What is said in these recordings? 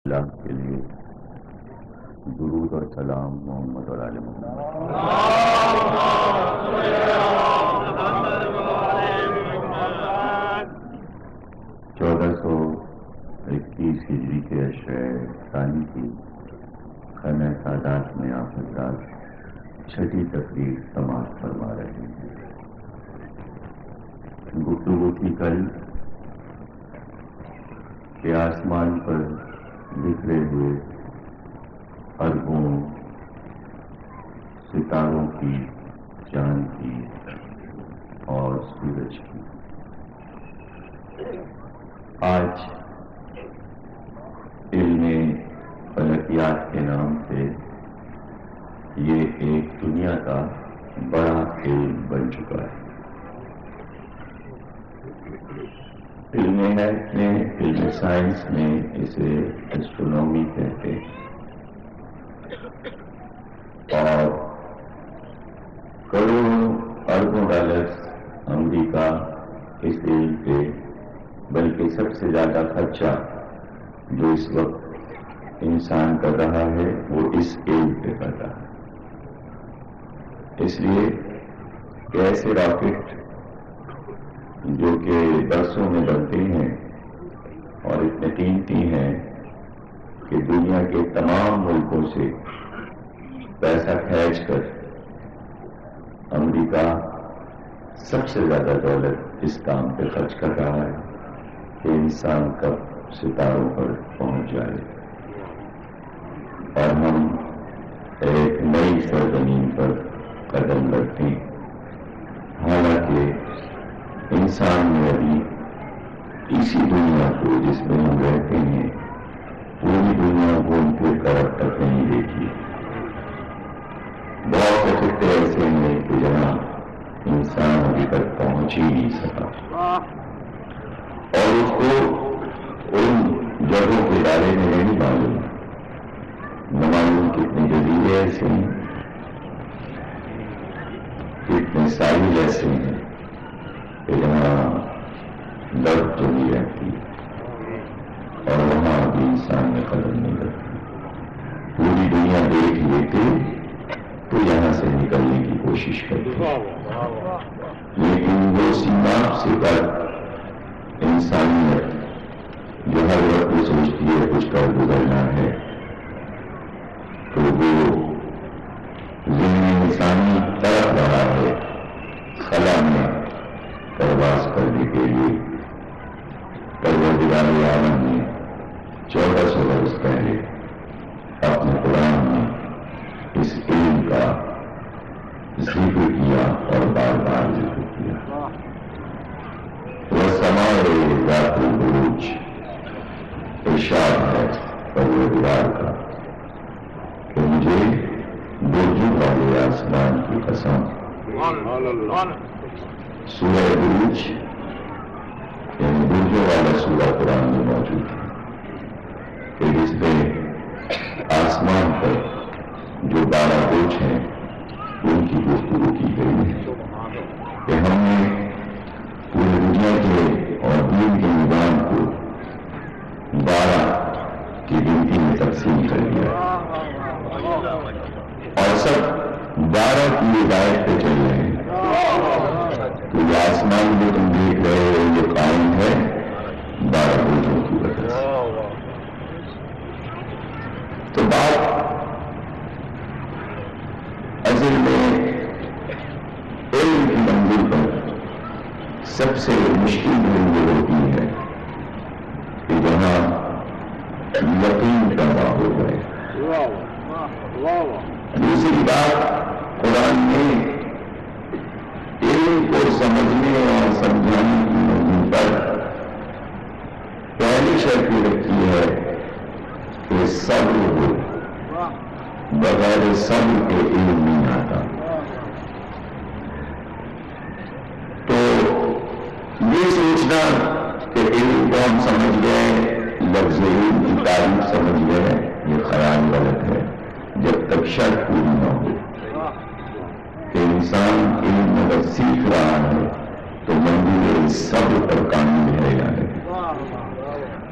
اللہ کے لیے درود اور سلام محمد اور آل محمد۔ 1421 ہجری کے عشرۂ ثانی کی خانہ سادات میں آپ حضرات چھٹی تقریر سماعت فرما رہے ہیں۔ گفتگو کی کل کہ آسمان پر بکھرے ہوئے اربوں ستاروں کی، چاند کی اور سورج کی۔ آج علم فلکیات کے نام سے یہ ایک دنیا کا بڑا علم بن چکا ہے۔ علم میتھ میں، علم سائنس میں اسے ایسٹرونومی کہتے ہیں، اور کروڑوں اربوں ڈالرز امریکہ اس علم پہ، بلکہ سب سے زیادہ خرچہ جو اس وقت انسان کر رہا ہے وہ اس علم پہ کر رہا ہے۔ اس لیے کہ ایسے راکٹ جو کہ برسوں میں بنتے ہیں اور اتنے قیمتی ہیں کہ دنیا کے تمام ملکوں سے پیسہ کھینچ کر امریکہ سب سے زیادہ دولت اس کام پہ خرچ کر رہا ہے کہ انسان کب ستاروں پر پہنچ جائے اور ہم ایک نئی سرزمین پر قدم رکھتے ہیں۔ حالانکہ انسان نے ابھی اسی دنیا کو جس میں ہم رہتے ہیں پوری دنیا گھوم پھر کر اب تک نہیں دیکھی۔ بہت سے خطے ایسے ہیں کہ جہاں انسان ابھی تک پہنچ ہی نہیں سکا، اور اس کو ان جگہوں کے بارے میں نہیں معلوم۔ نہ معلوم کتنے جزیرے ایسے ہیں، کتنے ساحل ایسے ہیں کہ جہاں درد تو نہیں رہتی اور وہاں بھی انسان میں قدم نہیں رکھتی۔ پوری دنیا دیکھ لیتے تو یہاں سے نکلنے کی کوشش کرتے، لیکن وہ سیماب سے پر انسانیت جو ہر وقت یہ سوچتی ہے کچھ کر گزرنا ہے، تو وہ ذہن انسانی طرف رہا ہے خلا میں پرواز کرنے کے لیے۔ پروردگار عالم نے 1400 برس پہلے اپنے قرآن میں اس علم کا ذکر کیا اور بار بار ذکر کیا۔ وَالسَّمَاءِ ذَاتِ الْبُرُوجِ، ارشاد ہے پروردگار کا کہ مجھے برجوں والے آسمان کی قسم۔ سورہ بروج یعنی برجوں والا سورہ قرآن میں موجود ہے کہ جس میں آسمان پر جو 12 برج ہیں ان کی گفتگو کی گئی ہے کہ ہم نے پوری دنیا کے اور دین کے نظام کو 12 کی گنتی میں تقسیم کر دیا اور سب 12 کی ہدایت پہ چل رہے ہیں۔ تو یہ آسمان جو تم دیکھ رہے ہو یہ قائم ہے 12 برجوں کی وجہ سے۔ تو بات اصل میں علم کی منزل پر سب سے مشکل منزل ہوتی ہے کہ جہاں یقین پیدا ہو گئے۔ دوسری بات، قرآن نے علم کو سمجھنے اور سمجھانے کی منزل پر پہلی شرط یہ رکھی ہے کہ صبر ہو، بغیر صبر کے علم نہیں آتا۔ تو یہ سوچنا کہ علم کو ہم سمجھ گئے، لفظ علم کی تعریف سمجھ گئے، یہ خیال غلط ہے جب تک شرط پوری نہ ہو کہ انسان علم اگر سیکھ رہا ہے تو منزل صبر پر کامل ہے یا نہیں۔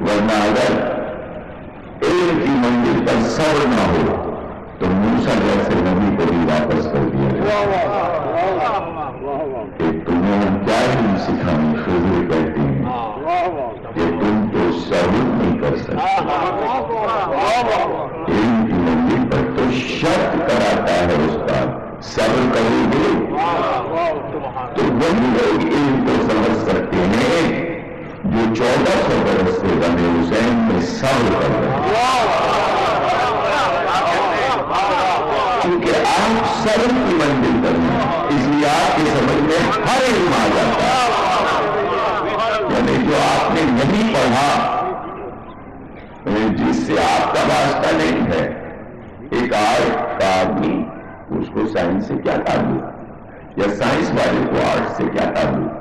ورنہ اگر علم کی منزل پر صبر نہ ہو تو موسیٰ جیسے نبی کو بھی واپس کر دیا جائے کہ تمہیں ہم کیا علم سکھائیں. خضر کہتے ہیں کہ تم تو صبر نہیں کر سکتے. علم کی منزل پر تو شرط کراتا ہے استاد, صبر کرو گے تو وہی لوگ علم کو سمجھ سکتے ہیں جو 1400 برس سے بنے حسین میں صبر کر رہے ہیں. کیونکہ آپ صبر کی منزل پر ہیں, اس لیے آپ کی سمجھ میں ہر علم آ جاتا ہے. یعنی جو آپ نے نہیں پڑھا, جس سے آپ کا واسطہ نہیں ہے, ایک آرٹ کا آدمی اس کو سائنس سے کیا تعلق, یا سائنس والے کو آرٹ سے کیا تعلق.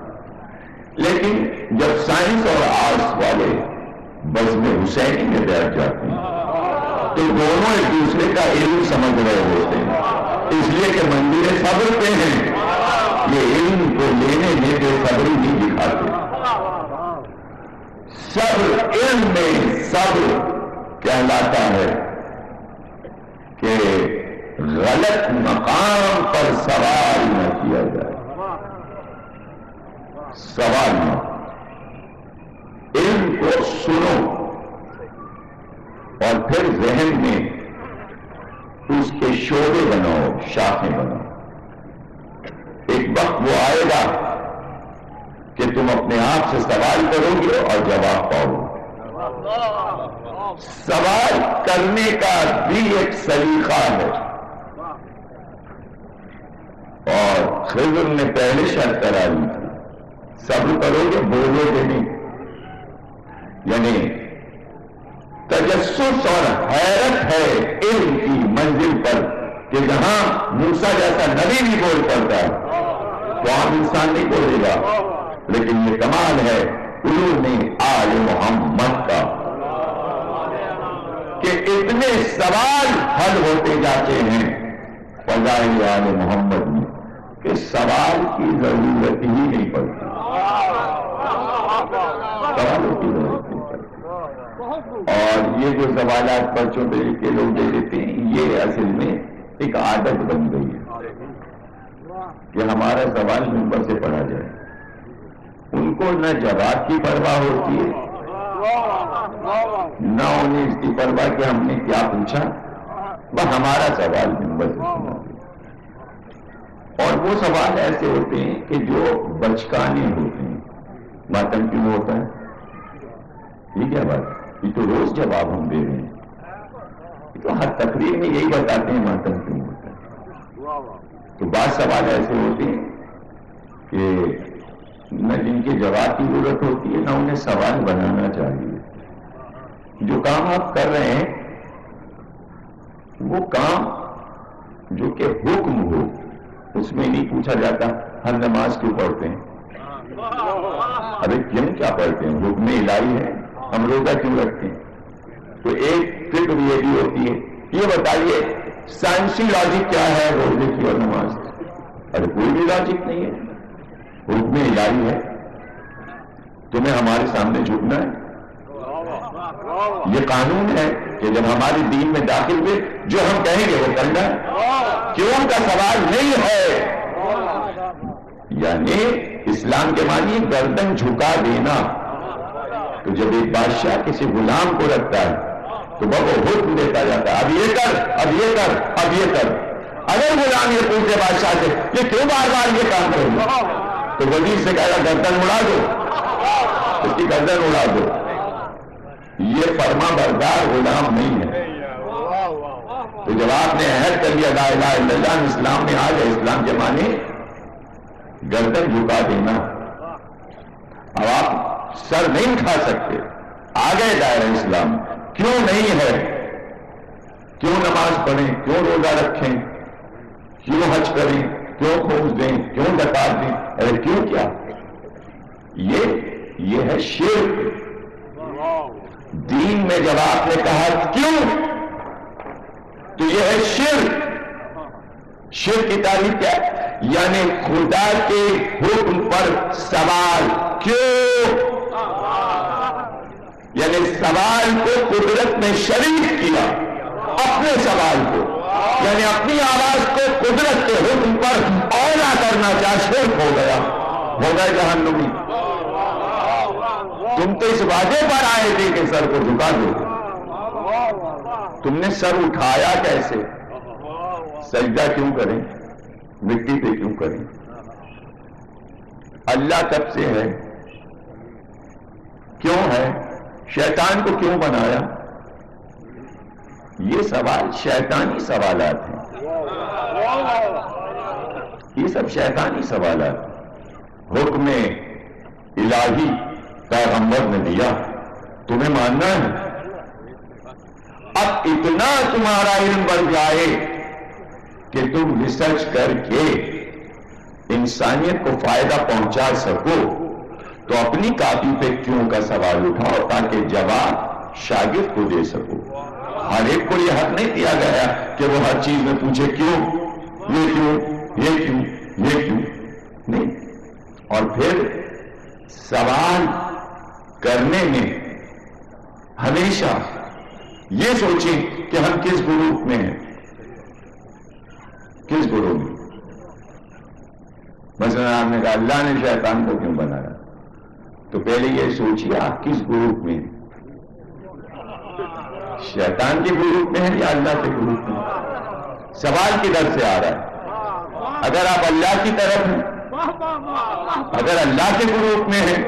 لیکن جب سائنس اور آرٹس والے بزم حسینی میں بیٹھ جاتے ہیں تو دونوں ایک دوسرے کا علم سمجھ رہے ہوتے ہیں, اس لیے کہ منزل صبر پہ ہیں. یہ علم کو لینے میں بے صبری نہیں دکھاتے. صبر, علم میں صبر کہلاتا ہے کہ غلط مقام پر سوال نہ کیا جائے. سوال نہ, علم کو سنو اور پھر ذہن میں اس کے شعبے بناؤ, شاخیں بناؤ. ایک وقت وہ آئے گا کہ تم اپنے آپ سے سوال کرو گے اور جواب پاؤ گے. سوال کرنے کا بھی ایک سلیقہ ہے, اور خضر نے پہلے شرط کرا دی تھی, صبر کرو گے, بولو گے نہیں. یعنی تجسس اور حیرت ہے علم کی منزل پر کہ جہاں موسیٰ جیسا نبی بھی بول پڑتا ہے تو عام انسان نہیں بولے گا. لیکن یہ کمال ہے علوم آل محمد کا کہ اتنے سوال حل ہوتے جاتے ہیں فضائل آل محمد میں کہ سوال کی ضرورت ہی نہیں پڑتی. سوالوں کی ضرورت نہیں پڑتی. اور یہ جو سوالات بچوں پہ لکھ کے لوگ دے دیتے ہیں, یہ اصل میں ایک عادت بن گئی ہے کہ ہمارا سوال منبر سے پڑھا جائے. ان کو نہ جواب کی پرواہ ہوتی ہے, نہ انہیں اس کی پرواہ کہ ہم نے کیا پوچھا, وہ ہمارا سوال منبر سے سنا. اور وہ سوال ایسے ہوتے ہیں کہ جو بچکانے ہوتے ہیں. ماتم کیوں ہوتا ہے, یہ کیا بات, یہ تو روز جواب ہم دے رہے ہیں. یہ تو ہر تقریر میں یہی بتاتے ہیں ماتم کیوں ہوتا ہے. تو بعض سوال ایسے ہوتے ہیں کہ نہ جن کے جواب کی ضرورت ہوتی ہے نہ انہیں سوال بنانا چاہیے. جو کام آپ کر رہے ہیں وہ کام جو کہ حکم ہو اس میں نہیں پوچھا جاتا ہم نماز کیوں پڑھتے ہیں. ارے کیوں کیا پڑھتے ہیں, حکم الہی ہے. ہم روزہ کیوں رکھتے ہیں. تو ایک فکر یہ بھی ہوتی ہے, یہ بتائیے سائنسی لاجک کیا ہے روزے کی اور نماز کی. ارے کوئی بھی لاجک نہیں ہے, حکم الہی ہے. تمہیں ہمارے سامنے جھکنا ہے. یہ قانون ہے کہ جب ہمارے دین میں داخل ہوئے جو ہم کہیں گے وہ کرنا ہے. کیوں کا سوال نہیں ہے. یعنی اسلام کے معنی گردن جھکا دینا. تو جب ایک بادشاہ کسی غلام کو رکھتا ہے تو وہ حکم دیتا جاتا ہے, اب یہ کر, اب یہ کر, اب یہ کر. اگر غلام یہ پوچھے بادشاہ سے یہ کیوں بار بار یہ کام کروں, تو وزیر سے کہہ رہا گردن اڑا دو, اس کی گردن اڑا دو. یہ فرما بردار غلام نہیں ہے. تو جب آپ نے عہد کر لیا لا الہ الا اللہ, اسلام میں آ گئے, اسلام کے معنی گردن جھکا دینا. اب آپ سر نہیں اٹھا سکتے, آ گئے دائرہ اسلام. کیوں نہیں ہے, کیوں نماز پڑھیں, کیوں روزہ رکھیں, کیوں حج کریں, کیوں خرچ دیں, کیوں زکات دیں. ارے کیوں کیا, یہ ہے شرک. دین میں جب آپ نے کہا کیوں تو یہ ہے شرک. شرک کی تعریف کیا ہے, یعنی خدا کے حکم پر سوال کیوں. یعنی سوال کو قدرت نے شریک کیا اپنے سوال کو، یعنی اپنی آواز کو قدرت کے حکم پر اولا کرنا چاہ شرک ہو گیا، ہو گئے جہنمی۔ تم تو اس وعدے پر آئے تھے کہ سر کو جھکا دو، تم نے سر اٹھایا کیسے؟ سجدہ کیوں کریں؟ مٹی پہ کیوں کریں؟ اللہ کب سے ہے؟ کیوں ہے؟ شیطان کو کیوں بنایا؟ یہ سوال شیطانی سوالات ہیں، یہ سب شیطانی سوالات۔ حکم الہی پیغمبر نے دیا، تمہیں ماننا ہے۔ اب اتنا تمہارا علم بڑھ جائے کہ تم ریسرچ کر کے انسانیت کو فائدہ پہنچا سکو، تو اپنی کاپی پہ کیوں کا سوال اٹھاؤ تاکہ جواب شاگرد کو دے سکو۔ ہر ایک کو یہ حق نہیں دیا گیا کہ وہ ہر چیز میں پوچھے کیوں، یہ کیوں، یہ کیوں، یہ کیوں، نہیں۔ اور پھر سوال کرنے میں ہمیشہ یہ سوچیں کہ ہم کس گروپ میں ہیں، کس گروپ میں۔ مثلا آپ نے کہا اللہ نے شیطان کو کیوں بنایا، تو پہلے یہ سوچیے آپ کس گروپ میں ہیں، شیطان کے گروپ میں ہیں یا اللہ کے گروپ میں؟ سوال کدھر سے آ رہا ہے؟ اگر آپ اللہ کی طرف ہیں، اگر اللہ کے گروپ میں ہیں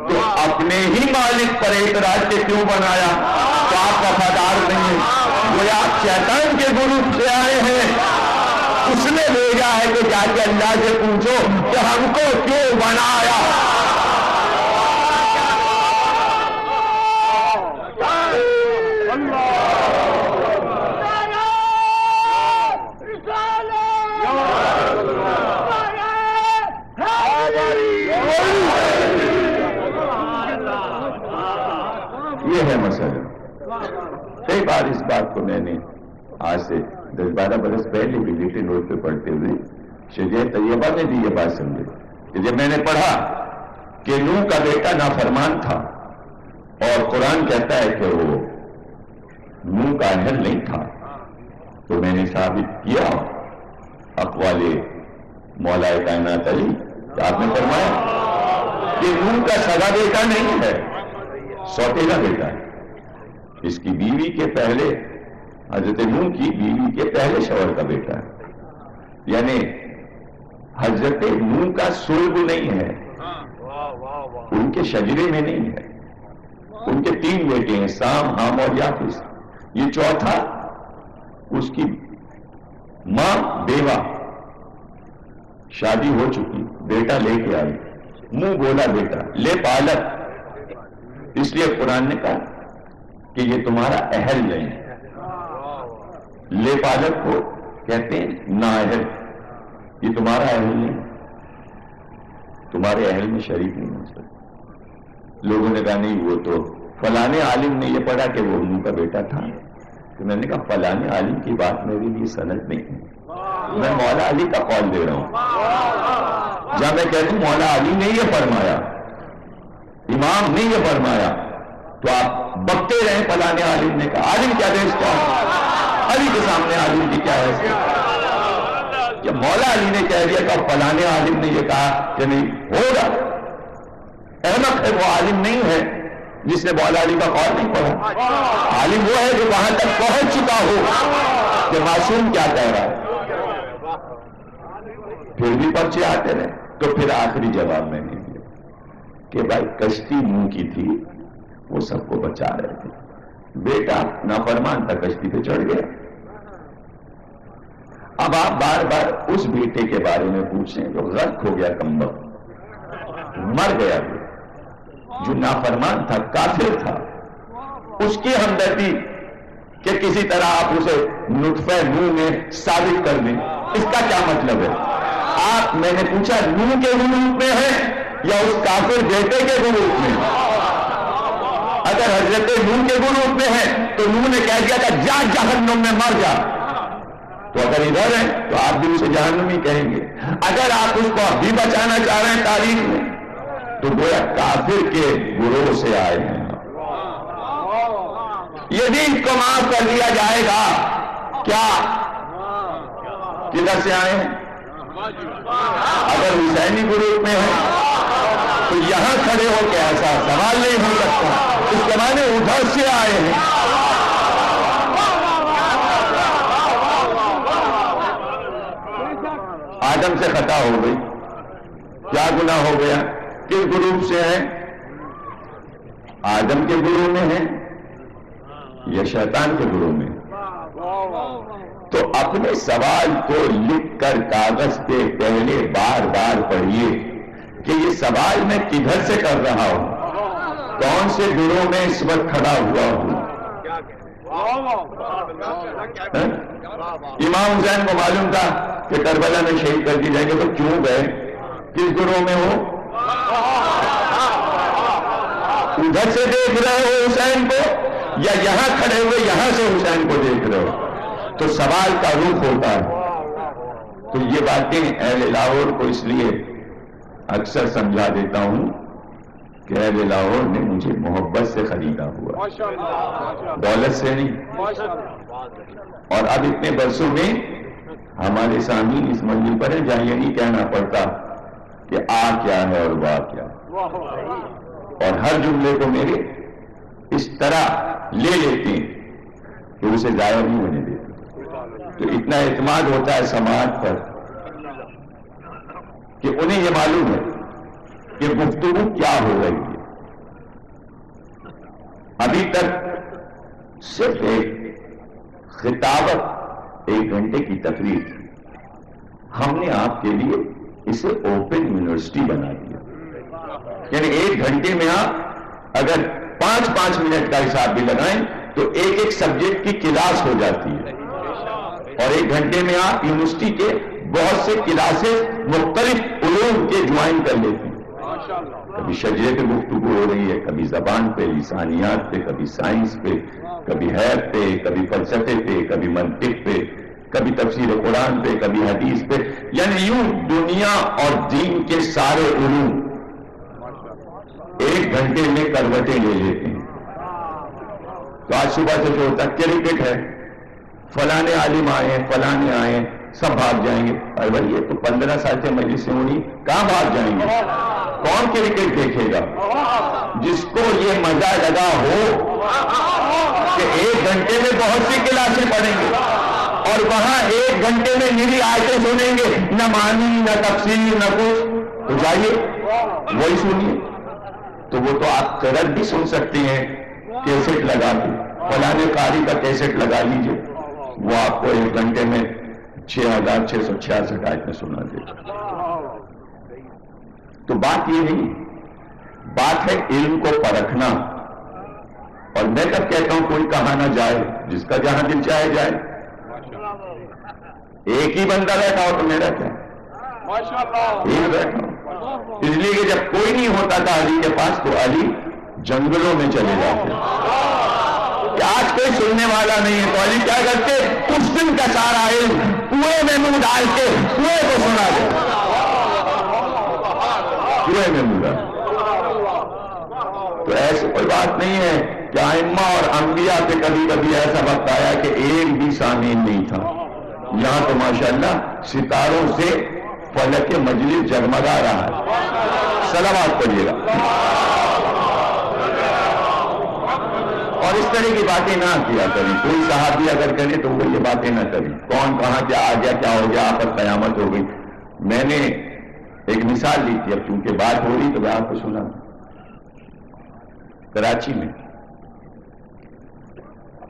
تو اپنے ہی مالک پر اعتراض کے کیوں بنایا؟ تو آپ وفادار نہیں ہیں، وہ آپ شیطان کے گروپ سے آئے ہیں، اس نے بھیجا ہے کہ جا کے اللہ سے پوچھو کہ ہم کو کیوں بنایا۔ یہ ہے مسئلہ۔ کئی بار اس بات کو میں نے آج سے 10-12 برس پہلے بھی لٹل نوٹ پہ پڑھتے ہوئے شجاع طیبہ نے بھی یہ بات سمجھی کہ جب میں نے پڑھا کہ نوح کا بیٹا نافرمان تھا اور قرآن کہتا ہے کہ وہ نوح کا اہل نہیں تھا، تو میں نے ثابت کیا اقوال مولا کائنات علی کہ آپ نے فرمایا کہ نوح کا سگا بیٹا نہیں ہے، سوتیلا بیٹا ہے۔ اس کی بیوی کے پہلے، حضرت نوح کی بیوی کے پہلے شوہر کا بیٹا ہے، یعنی حضرت نوح کا سلب نہیں ہے، ان کے شجرے میں نہیں ہے۔ ان کے 3 بیٹے ہیں، سام، حام اور یافس۔ یہ چوتھا اس کی ماں بیوہ، شادی ہو چکی، بیٹا لے کے آئی، منہ بولا بیٹا، لے پالک۔ اس لیے قرآن نے کہا کہ یہ تمہارا اہل نہیں ہے۔ لے پالک کو کہتے ہیں نااہل، یہ تمہارا اہل نہیں، تمہارے اہل میں شریک نہیں ہو سکتا۔ لوگوں نے کہا نہیں وہ تو فلانے عالم نے یہ پڑھا کہ وہ نوح کا بیٹا تھا، تو میں نے کہا فلانے عالم کی بات میرے لیے سند نہیں ہے، میں مولا علی کا قول دے رہا ہوں۔ جب میں کہتا ہوں مولا علی نے یہ فرمایا، امام نے یہ فرمایا، تو آپ بکتے رہیں فلانے عالم نے کہا۔ عالم کیا بیچتا ہے؟ علی کے سامنے عالم کی کیا ہے؟ جب مولا علی نے کہہ دیا کہ فلانے عالم نے یہ کہا کہ نہیں ہوگا، احمق ہے وہ عالم نہیں ہے جس نے مولا علی کا قول نہیں پڑھا۔ عالم وہ ہے جو وہاں تک پہنچ چکا ہو کہ معصوم کیا کہہ رہا ہے۔ پھر بھی پرچے آتے رہے، تو پھر آخری جواب میں نے دیا کہ بھائی کشتی نوح کی تھی، وہ سب کو بچا رہے تھے، بیٹا نافرمان تھا کشتی پہ چڑھ گیا۔ اب آپ بار بار اس بیٹے کے بارے میں پوچھیں جو غرق ہو گیا، کمبخت مر گیا، جو نافرمان تھا، کافر تھا، اس کی ہمدردی کہ کسی طرح آپ اسے نطفہ نوح میں ثابت کر دیں، اس کا کیا مطلب ہے؟ آپ، میں نے پوچھا نوح کے گروپ میں ہے یا اس کافر بیٹے کے گروپ میں؟ اگر حضرت نوح کے گروپ میں ہے تو نوح نے کہہ دیا تھا جا جہنم میں مر جا، تو اگر ادھر ہیں تو آپ بھی اسے جہنمی کہیں گے۔ اگر آپ اس کو ابھی بچانا چاہ رہے ہیں تاریخ میں، تو گویا کافر کے گروہ سے آئے ہیں۔ یزید کو معاف کر دیا جائے گا. کیا کدھر سے آئے ہیں؟ اگر حسینی گروپ میں ہیں تو یہاں کھڑے ہو کے ایسا سوال نہیں ہو سکتا. اس کے معنی ادھر سے آئے ہیں. آدم سے خطا ہو گئی. کیا گناہ ہو گیا؟ کس گروپ سے ہیں؟ آدم کے گروہ میں ہیں یا شیطان کے گروہ میں؟ تو اپنے سوال کو لکھ کر کاغذ پہ پہلے بار بار پڑھیے کہ یہ سوال میں کدھر سے کر رہا ہوں، کون سے گروہ میں اس وقت کھڑا ہوا ہوں. امام حسین کو معلوم تھا کہ کربلا میں شہید کر دی جائیں گے، تو کیوں گئے؟ کس گروہ میں ہو؟ ادھر سے دیکھ رہے ہو حسین کو یا یہاں کھڑے ہوئے یہاں سے حسین کو دیکھ رہے ہو؟ تو سوال کا رخ ہوتا ہے. تو یہ باتیں اہل لاہور کو اس لیے اکثر سمجھا دیتا ہوں کہ اہل لاہور نے مجھے محبت سے خریدا ہوا، دولت سے نہیں. اور اب اتنے برسوں میں ہمارے سامنے اس منزل پر ہے جہاں یہ نہیں کہنا پڑتا کہ آ کیا ہے اور واہ کیا ہے، اور ہر جملے کو میرے اس طرح لے لیتے ہیں کہ اسے ضائع نہیں ہونے دیتے. تو اتنا اعتماد ہوتا ہے سماعت پر کہ انہیں یہ معلوم ہے کہ گفتگو کیا ہو رہی ہے. ابھی تک صرف ایک خطابت 1 گھنٹے کی تقریر تھی. ہم نے آپ کے لیے اسے اوپن یونیورسٹی بنا دیا. یعنی 1 گھنٹے میں آپ اگر 5 منٹ کا حساب بھی لگائیں تو ایک سبجیکٹ کی کلاس ہو جاتی ہے، اور 1 گھنٹے میں آپ یونیورسٹی کے بہت سے کلاسز مختلف علوم کے جوائن کر لیتے ہیں. کبھی شجرے پہ گفتگو ہو رہی ہے، کبھی زبان پہ، لسانیات پہ، کبھی سائنس پہ، کبھی حیات پہ، کبھی فلسفے پہ، کبھی منطق پہ، کبھی تفسیر قرآن پہ، کبھی حدیث پہ. یعنی یوں دنیا اور دین کے سارے علوم 1 گھنٹے میں کروٹیں لے لیتے ہیں. تو آج صبح سے جو ہوتا ہے کرکٹ ہے، فلانے عالم آئے، فلانے آئے، سب بھاگ جائیں گے. اور بھائی یہ تو 15 سال سے مجلس سے ہوئی، کہاں بھاگ جائیں گے؟ کون کرکٹ دیکھے گا؟ جس کو یہ مزہ لگا ہو کہ 1 گھنٹے میں بہت سی کلاسیں پڑھیں گے اور وہاں 1 گھنٹے میں نیری آیتیں سنیں گے، نہ معنی نہ تفسیر نہ کچھ، تو جائیے وہی سنیے. تو وہ تو آپ قرأت بھی سن سکتے ہیں کیسٹ لگا کے. فلانے قاری کا کیسٹ لگا لیجئے، وہ آپ کو 1 گھنٹے میں 6666 آیتیں سنا دے. تو بات یہ نہیں، بات ہے علم کو پرکھنا. اور میں کب کہتا ہوں کوئی کہاں نہ جائے، جس کا جہاں دل چاہے جائے. ایک ہی بندہ بیٹھا ہو تو میرا کیا، ایک بیٹھا ہو. اس لیے کہ جب کوئی نہیں ہوتا تھا علی کے پاس تو علی جنگلوں میں چلے جاتے. کہ آج کوئی سننے والا نہیں ہے تو علی کیا کرتے؟ کچھ دن کا سارا علم کنویں میں منہ ڈال کے کنویں کو سنا دے. کنویں میں منہ ڈال. تو ایسی کوئی بات نہیں ہے کہ ائمہ اور انبیاء پہ کبھی کبھی ایسا وقت آیا کہ ایک بھی سامعین نہیں تھا. یہاں تو ماشاءاللہ ستاروں سے فلک مجلس جگمگا رہا ہے. صلوات پڑھیے گا. اور اس طرح کی باتیں نہ کیا کریں. کوئی صحابی اگر کرے تو وہ یہ باتیں نہ کریں. کون کہاں کیا آ گیا، کیا ہو گیا، آپ پر قیامت ہو گئی. میں نے ایک مثال لی تھی، اب چونکہ بات ہو رہی تو میں آپ کو سنا. کراچی میں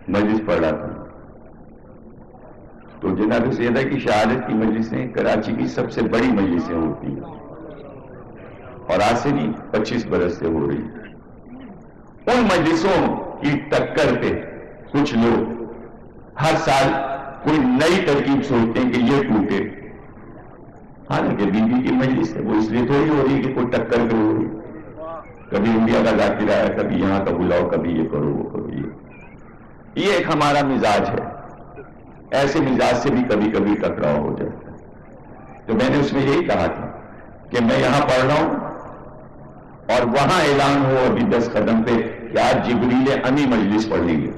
مجلس پڑھ رہا تھا تو جناب سیدہ کی شہادت کی مجلسیں کراچی کی سب سے بڑی مجلسیں ہوتی ہیں، اور آج سے نہیں 25 برس سے ہو رہی. ان مجلسوں کی ٹکر پہ کچھ لوگ ہر سال کوئی نئی ترکیب سوچتے ہیں کہ یہ ٹوٹے. حالانکہ بی بی کی مجلس ہے، وہ اس لیے تھوڑی ہو رہی کہ کوئی ٹکر پہ ہو رہی. کبھی انڈیا کا ذاکرہ ہے، کبھی یہاں کا بلاؤ، کبھی یہ کرو وہ کرو. یہ ایک ہمارا مزاج ہے. ایسے مزاج سے بھی کبھی کبھی ٹکراؤ ہو جاتا ہے. تو میں نے اس میں یہی کہا تھا کہ میں یہاں پڑھ رہا ہوں اور وہاں اعلان ہو ابھی 10 قدم پہ کہ آج جبریل امی مجلس پڑھیں گے،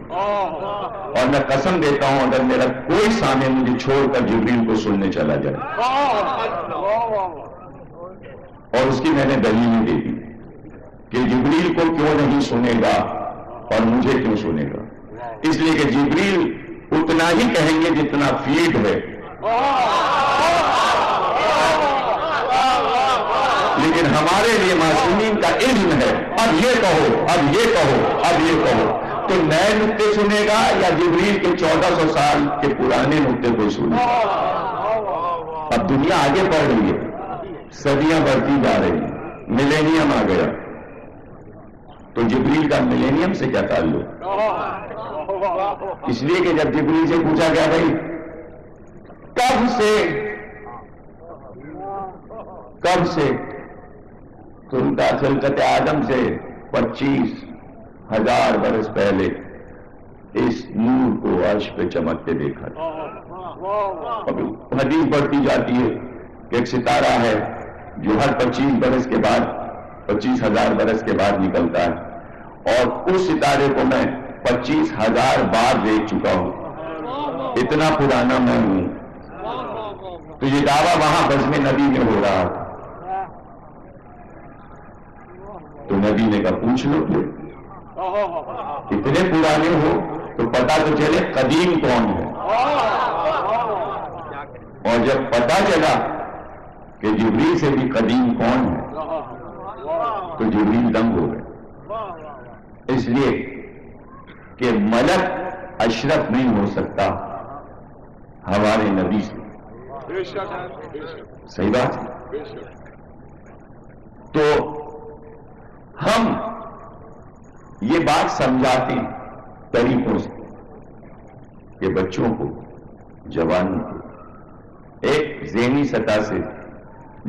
اور میں قسم دیتا ہوں اگر میرا کوئی سامنے مجھے چھوڑ کر جبریل کو سننے چلا جائے، اور اس کی میں نے دلیل دے دی کہ جبریل کو کیوں نہیں سنے گا اور مجھے کیوں سنے گا، اس لیے کہ جبریل اتنا ہی کہیں گے جتنا فیڈ ہے، لیکن ہمارے لیے معصومین کا علم ہے، اب یہ کہو، اب یہ کہو، اب یہ کہو، تو نئے نقطے سنے گا یا جبریل کے 1400 سال کے پرانے نقطے کو سنے گا؟ اب دنیا آگے بڑھ رہی ہے، صدیاں بڑھتی جا رہی ہیں، ملینیم آ گیا، تو جبریل کا ملینیم سے کیا تعلق؟ اس لیے کہ جب جبریل سے پوچھا گیا بھائی کب سے تو ان کا خلقت آدم سے 25,000 برس پہلے اس نور کو عرش پہ چمکتے دیکھا تھا۔ اب حدیث بڑھتی جاتی ہے کہ ایک ستارہ ہے جو ہر 25 برس کے بعد 25,000 برس کے بعد نکلتا ہے، اور اس ستارے کو میں 25,000 بار دیکھ چکا ہوں، اتنا پرانا میں ہوں۔ تو یہ دعویٰ وہاں بزم نبی میں ہو رہا تھا، تو نبی نے کہا پوچھ لو پھر، اتنے پرانے ہو تو پتا تو چلے قدیم کون ہے۔ اور جب پتا چلا کہ جبریل سے بھی قدیم کون ہے تو جبریل دنگ ہو گئے، اس لیے کہ ملک اشرف نہیں ہو سکتا ہمارے نبی سے، صحیح بات ہے۔ تو ہم یہ بات سمجھاتے ہیں طریقوں سے کہ بچوں کو، جوانوں کو ایک ذہنی سطح سے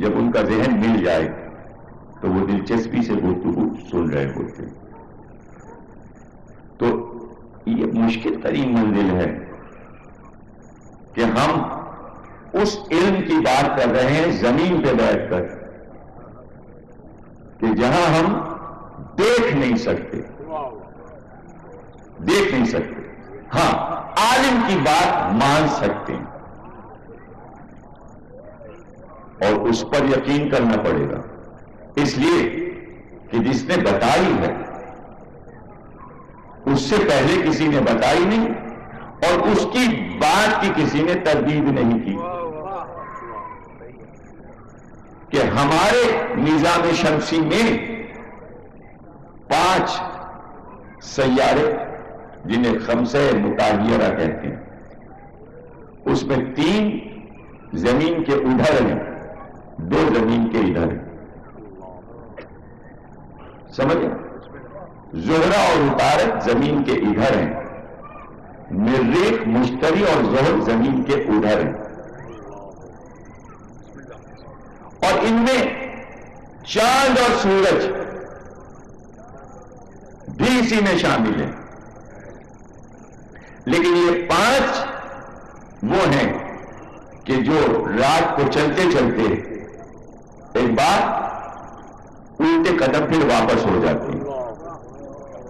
جب ان کا ذہن مل جائے تو وہ دلچسپی سے گفتگو سن رہے ہوتے ہیں۔ تو یہ مشکل ترین منزل ہے کہ ہم اس علم کی بات کر رہے ہیں زمین پہ بیٹھ کر کہ جہاں ہم دیکھ نہیں سکتے، ہاں عالم کی بات مان سکتے ہیں، اور اس پر یقین کرنا پڑے گا، اس لیے کہ جس نے بتائی ہے اس سے پہلے کسی نے بتائی نہیں، اور اس کی بات کی کسی نے تردید نہیں کی کہ ہمارے نظام شمسی میں 5 سیارے جنہیں خمسہ متحرہ کہتے ہیں، اس میں 3 زمین کے ادھر ہیں، 2 زمین کے ادھر ہیں، سمجھے؟ زہرہ اور عطارد زمین کے ادھر ہیں، مریخ، مشتری اور زحل زمین کے ادھر ہیں، اور ان میں چاند اور سورج بھی اسی میں شامل ہیں، لیکن یہ 5 وہ ہیں کہ جو رات کو چلتے چلتے ایک بار الٹے قدم پھر واپس ہو جاتے ہیں،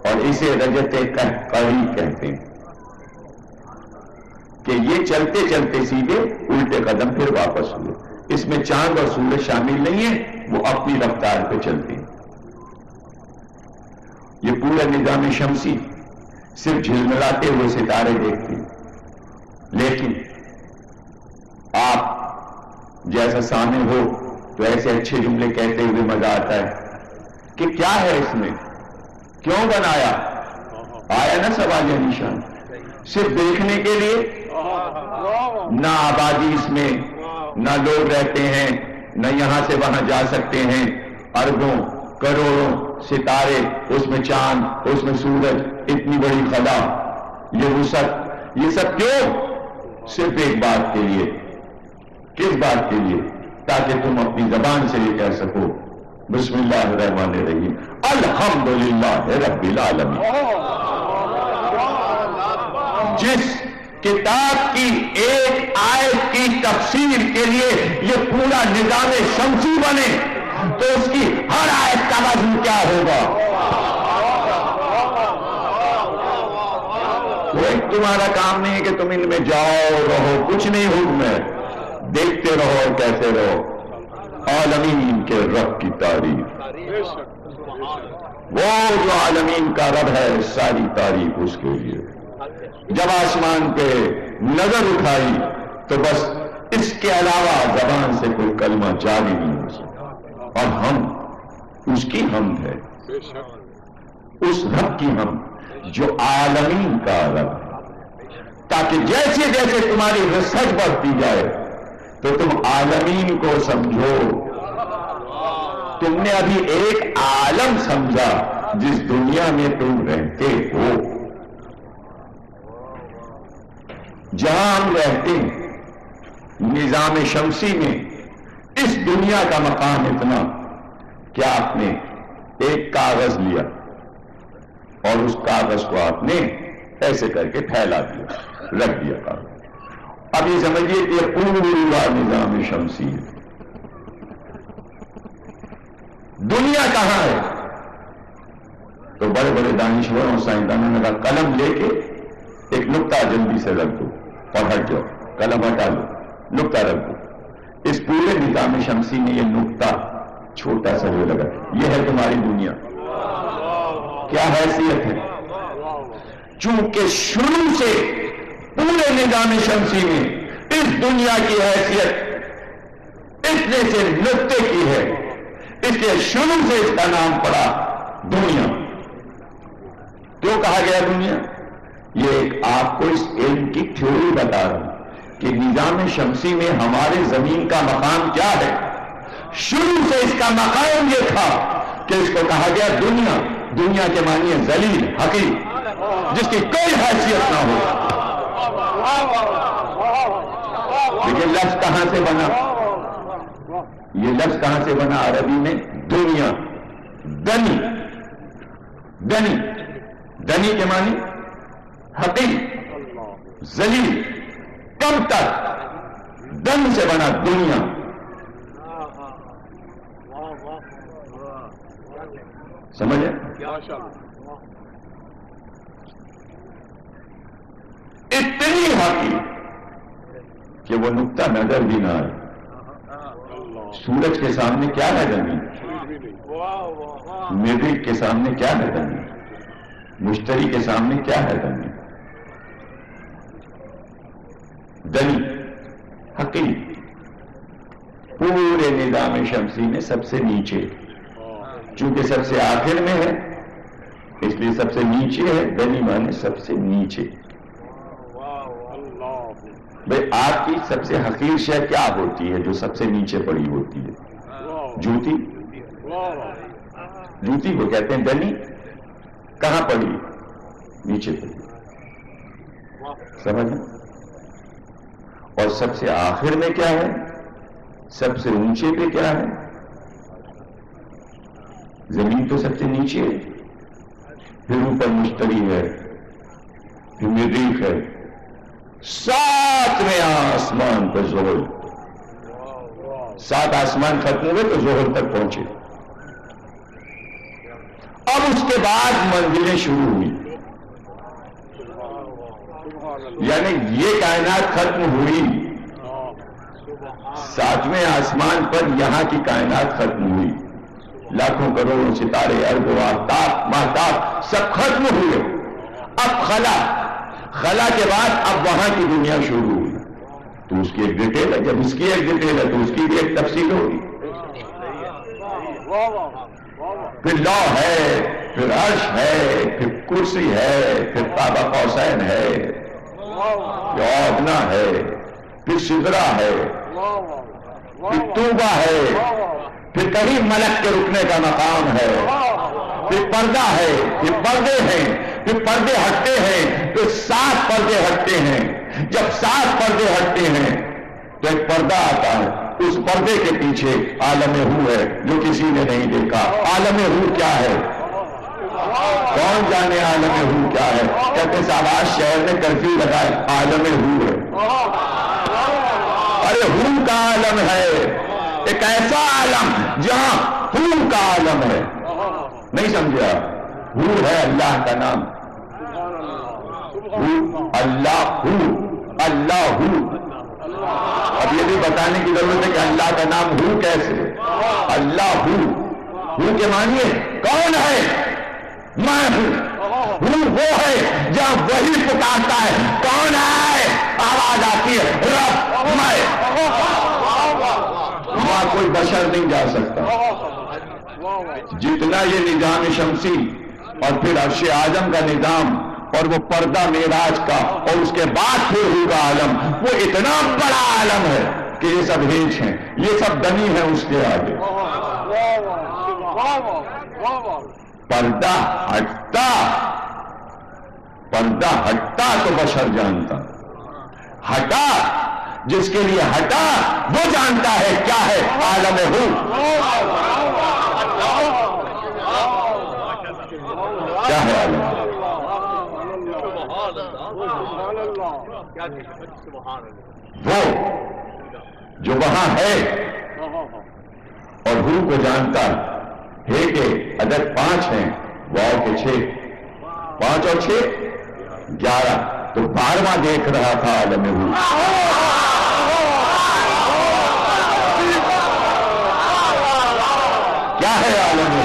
اور اسے رجت قہقری کہتے ہیں کہ یہ چلتے چلتے سیدھے الٹے قدم پھر واپس ہوئے۔ اس میں چاند اور سورج شامل نہیں ہے، وہ اپنی رفتار پہ چلتے ہیں۔ یہ پورا نظام شمسی صرف جھلملاتے ہوئے ستارے دیکھتے ہیں، لیکن آپ جیسا سامع ہو تو ایسے اچھے جملے کہتے ہوئے مزہ آتا ہے کہ کیا ہے اس میں، کیوں بنایا، آیا نا سوال یا نشان، صرف دیکھنے کے لیے، نہ آبادی اس میں، نہ لوگ رہتے ہیں، نہ یہاں سے وہاں جا سکتے ہیں، اربوں کروڑوں ستارے، اس میں چاند، اس میں سورج، اتنی بڑی خلا، یہ وسعت، یہ سب کیوں؟ صرف ایک بات کے لیے۔ کس بات کے لیے؟ تاکہ تم اپنی زبان سے یہ کہہ سکو بسم اللہ الرحمن الرحیم الحمدللہ رب العالمین۔ جس کتاب کی ایک آیت کی تفسیر کے لیے یہ پورا نظام شمسی بنے تو اس کی ہر آیت کا وزن کیا ہوگا؟ تمہارا کام نہیں ہے کہ تم ان میں جاؤ رہو، کچھ نہیں حکم ہے، دیکھتے رہو اور کہتے رہو عالمین کے رب کی تعریف۔ وہ جو عالمین کا رب ہے، ساری تعریف اس کے لیے۔ جب آسمان پہ نظر اٹھائی تو بس اس کے علاوہ زبان سے کوئی کلمہ جاری نہیں ہو سکتا، اور ہم اس کی حمد ہے، اس رب کی حمد جو عالمین کا رب ہے، تاکہ جیسے جیسے تمہاری ریسرچ بڑھتی جائے تو تم عالمین کو سمجھو۔ تم نے ابھی ایک عالم سمجھا جس دنیا میں تم رہتے ہو۔ جہاں ہم رہتے ہیں نظام شمسی میں، اس دنیا کا مقام اتنا کہ آپ نے ایک کاغذ لیا اور اس کاغذ کو آپ نے ایسے کر کے پھیلا دیا، رکھ دیا کاغذ۔ اب یہ سمجھیے کہ یہ پورا نظام شمسی ہے۔ دنیا کہاں ہے؟ تو بڑے بڑے دانشوروں اور سائنسدانوں نے کہا قلم لے کے ایک نقطہ جلدی سے رکھ دو اور ہٹ جاؤ، قلم ہٹا لو، نقطہ رکھ دو۔ اس پورے نظام شمسی میں یہ نقطہ چھوٹا سا جو لگا، یہ ہے تمہاری دنیا۔ کیا حیثیت ہے؟ چونکہ شروع سے پورے نظام شمسی میں اس دنیا کی حیثیت اتنے سے نقطے کی ہے، اس لیے شروع سے اس کا نام پڑا دنیا۔ کیوں کہا گیا دنیا؟ یہ ایک آپ کو اس علم کی تھیوری بتا رہا ہوں کہ نظام شمسی میں ہمارے زمین کا مقام کیا ہے۔ شروع سے اس کا مقام یہ تھا کہ اس کو کہا گیا دنیا۔ دنیا کے معنی ہے ذلیل، حقیر، جس کی کوئی حیثیت نہ ہو۔ لیکن لفظ کہاں سے بنا؟ یہ لفظ کہاں سے بنا عربی میں؟ دنیا، دنی، دنی، دنی کے معنی حقیر، ذلیل، کم تک، دن سے بنا دنیا۔ سمجھے؟ اتنی حقیر کہ وہ نقطہ نظر بھی نہ آئے۔ سورج کے سامنے کیا ہے زمین؟ مریخ کے سامنے کیا ہے زمین؟ مشتری کے سامنے کیا ہے زمین؟ دنی، حقیر، پورے نظام شمسی میں سب سے نیچے، چونکہ سب سے آخر میں ہے اس لیے سب سے نیچے ہے۔ دنی مانے سب سے نیچے۔ بھئی آپ کی سب سے حقیر شے کیا ہوتی ہے جو سب سے نیچے پڑی ہوتی ہے؟ جوتی، جوتی کو کہتے ہیں دنی۔ کہاں پڑی؟ نیچے پڑی، سمجھ؟ اور سب سے آخر میں کیا ہے؟ سب سے اونچے پہ کیا ہے؟ زمین تو سب سے نیچے ہے، پھر اوپر مشتری ہے، پھر مریخ ہے، ساتویں آسمان پر زحل۔ 7 آسمان ختم ہوئے تو زحل تک پہنچے۔ اب اس کے بعد منزلیں شروع ہوئی، یعنی یہ کائنات ختم ہوئی، 7ویں آسمان پر یہاں کی کائنات ختم ہوئی، لاکھوں کروڑوں ستارے، اربوں آفتاب، مہتاب سب ختم ہوئے۔ اب خلا کے بعد اب وہاں کی دنیا شروع ہوئی، تو اس کی ایک ڈیٹیل ہے۔ جب اس کی ایک ڈیٹیل ہے تو اس کی بھی ایک تفصیل ہوگی۔ پھر لوح ہے، پھر عرش ہے، پھر کرسی ہے، پھر قاب قوسین ہے، پھر ادنا ہے، پھر سدرا ہے، پھر توبہ ہے، پھر کہیں ملک کے رکنے کا مقام ہے، پھر پردہ ہے، پھر پردے ہیں، پھر پردے ہٹتے ہیں، پھر 7 پردے ہٹتے ہیں۔ جب 7 پردے ہٹتے ہیں تو ایک پردہ آتا ہے، اس پردے کے پیچھے عالم ہو ہے جو کسی نے نہیں دیکھا۔ عالم ہو کیا ہے؟ کون جانے عالم ہو کیا ہے؟ کہتے صاحب آج شہر میں کرفیو لگائے، عالم ہو ہے۔ ارے ہو کا عالم ہے، ایک ایسا عالم جہاں ہو کا عالم ہے۔ نہیں سمجھا؟ ہو ہے اللہ کا نام، اللہ ہو. اب یہ بھی بتانے کی ضرورت ہے کہ اللہ کا نام ہو کیسے. اللہ ہو کے معنی کون ہے؟ میں ہوں وہ ہے جہاں وہی پکارتا ہے کون ہے، آواز آتی ہے رب میں. وہاں کوئی بشر نہیں جا سکتا. جتنا یہ نظام شمسی اور پھر عرش اعظم کا نظام اور وہ پردہ معراج کا اور اس کے بعد پھر ہوگا عالم، وہ اتنا بڑا عالم ہے کہ یہ سب ہیچ ہیں، یہ سب دنی ہیں اس کے آگے. پردہ ہٹتا تو بشر جانتا، ہٹا جس کے لیے ہٹا وہ جانتا ہے کیا ہے عالم ہو. کیا ہے عالم؟ وہ جو وہاں ہے اور ہو کو جانتا ہے کہ اگر 5 ہیں واؤ کے 6، 5 اور 6 11، تو 12واں دیکھ رہا تھا عالم ہو. کیا ہے عالم ہو؟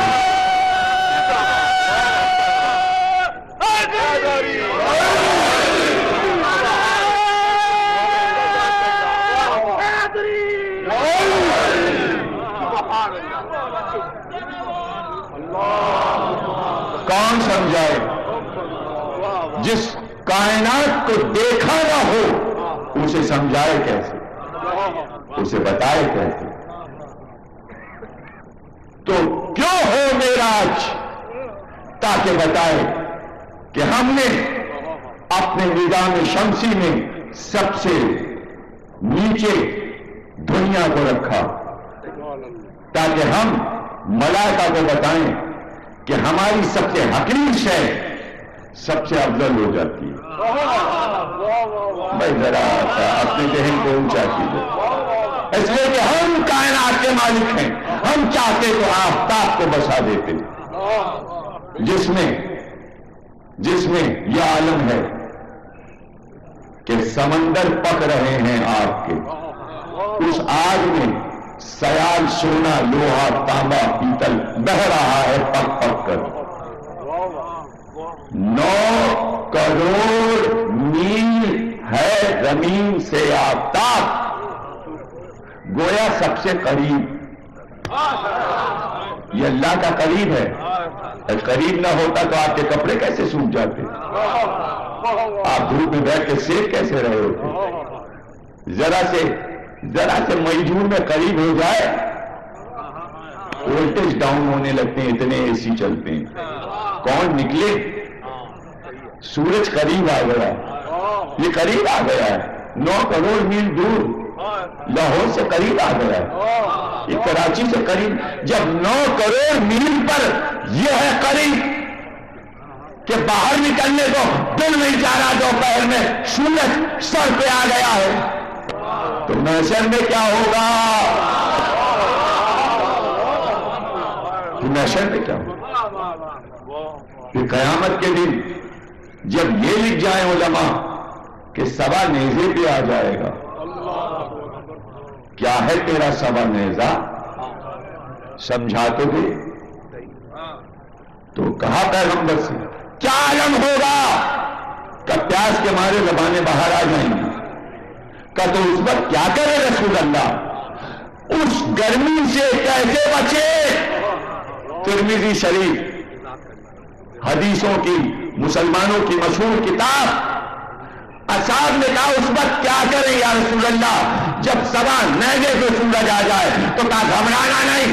کون سمجھائے؟ جس کائنات کو دیکھا نہ ہو اسے سمجھائے کیسے، اسے بتائے کیسے؟ تو کیوں ہو معراج؟ تاکہ بتائے کہ ہم نے اپنے نظام شمسی میں سب سے نیچے دنیا کو رکھا تاکہ ہم ملائکہ کو بتائیں کہ ہماری سب سے حقیر شے سب سے افضل ہو جاتی ہے. بھائی ذرا اپنے ذہن کو اونچا کیجیے. اس لیے کہ ہم کائنات کے مالک ہیں، ہم چاہتے تو آفتاب کو بسا دیتے جس میں یہ عالم ہے کہ سمندر پک رہے ہیں آگ کے. اس آگ میں سیال سونا لوہا تانبا پیتل بہ رہا ہے پک پک کر. 9 کروڑ میل ہے زمین سے آفتاب. گویا سب سے قریب یہ اللہ کا قریب ہے. قریب نہ ہوتا تو آپ کے کپڑے کیسے سوکھ جاتے، آپ دھوپ میں بیٹھ کے سیک کیسے رہے ہوتے. ذرا سے مجبور میں قریب ہو جائے وولٹیج ڈاؤن ہونے لگتے ہیں، اتنے اے سی چلتے ہیں. کون نکلے؟ سورج قریب آ گیا، یہ قریب آ گیا ہے. 9 کروڑ میل دور لاہور سے قریب آ گیا ہے، یہ کراچی سے قریب. جب 9 کروڑ میل پر یہ ہے قریب کہ باہر نکلنے کو دل نہیں چاہ رہا، دوپہر میں سورج سر پہ آ گیا ہے، تو محشر میں کیا ہوگا؟ محشر میں کیا ہوگا؟ کہ قیامت کے دن جب یہ لکھ جائیں علماء کہ سبا نیزے پہ آ جائے گا. کیا ہے تیرا سبا نیزہ؟ سمجھا تو دے. تو کہا پیغمبر سے کیا عالم ہوگا؟ کہ پیاس کے مارے زبانیں باہر آ جائیں گی. کہ تو اس وقت کیا کرے رسول اللہ؟ اس گرمی سے کیسے بچے؟ ترمذی شریف حدیثوں کی مسلمانوں کی مشہور کتاب. اصحاب نے کہا اس وقت کیا کریں یا رسول اللہ؟ جب سوا نیزے پہ سورج آ جائے تو کہا گھبرانا نہیں.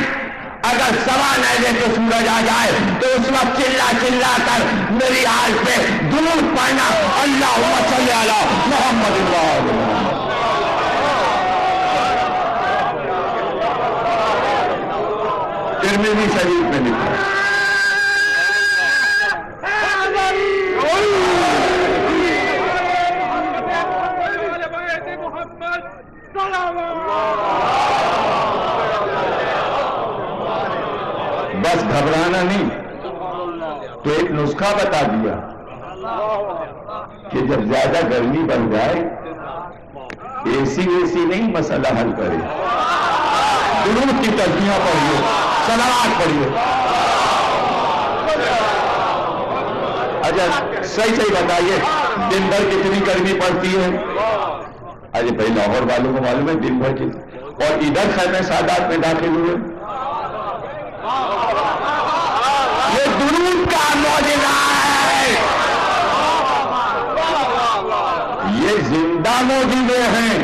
اگر سوا نیزے پہ سورج آ جائے تو اس وقت چلا چلا کر میری آج پہ درود پڑھنا، اللہم صلی علی محمد اللہ. ترمذی شریف میں لکھا. بس گھبرانا نہیں تو ایک نسخہ بتا دیا. کہ جب زیادہ گرمی بڑھ جائے اے سی نہیں مسئلہ حل کرے، درود کی تسبیحاں پڑھیے، صلوات پڑھیے۔ اچھا صحیح بتائیے دن بھر کتنی گرمی پڑتی ہے؟ ارے بھائی لاہور والوں کو معلوم ہے دن بھر کتنی، اور ادھر خیمہ سادات میں داخل ہوئے یہ درود کا معجزہ ہے، یہ زندہ معجزے ہیں۔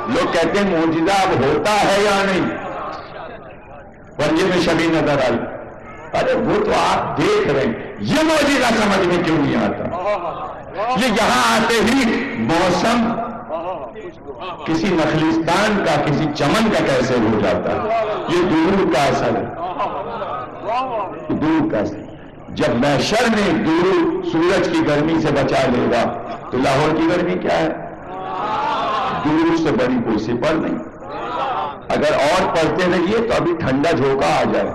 لوگ کہتے ہیں معجزہ اب ہوتا ہے یا نہیں، پنجے میں شبی نظر آئی، ارے وہ تو آپ دیکھ رہے ہیں، یہ معجزہ سمجھ میں کیوں نہیں آتا؟ یہ یہاں آتے ہی موسم کسی نخلستان کا کسی چمن کا کیسے ہو جاتا ہے؟ یہ درود کا اثر ہے، درود کا اثر۔ جب محشر میں درود سورج کی گرمی سے بچا لے گا تو لاہور کی گرمی کیا ہے؟ درود سے بڑی کوئی سپر نہیں۔ اگر اور پڑھتے رہیے تو ابھی ٹھنڈا جھونکا آ جائے۔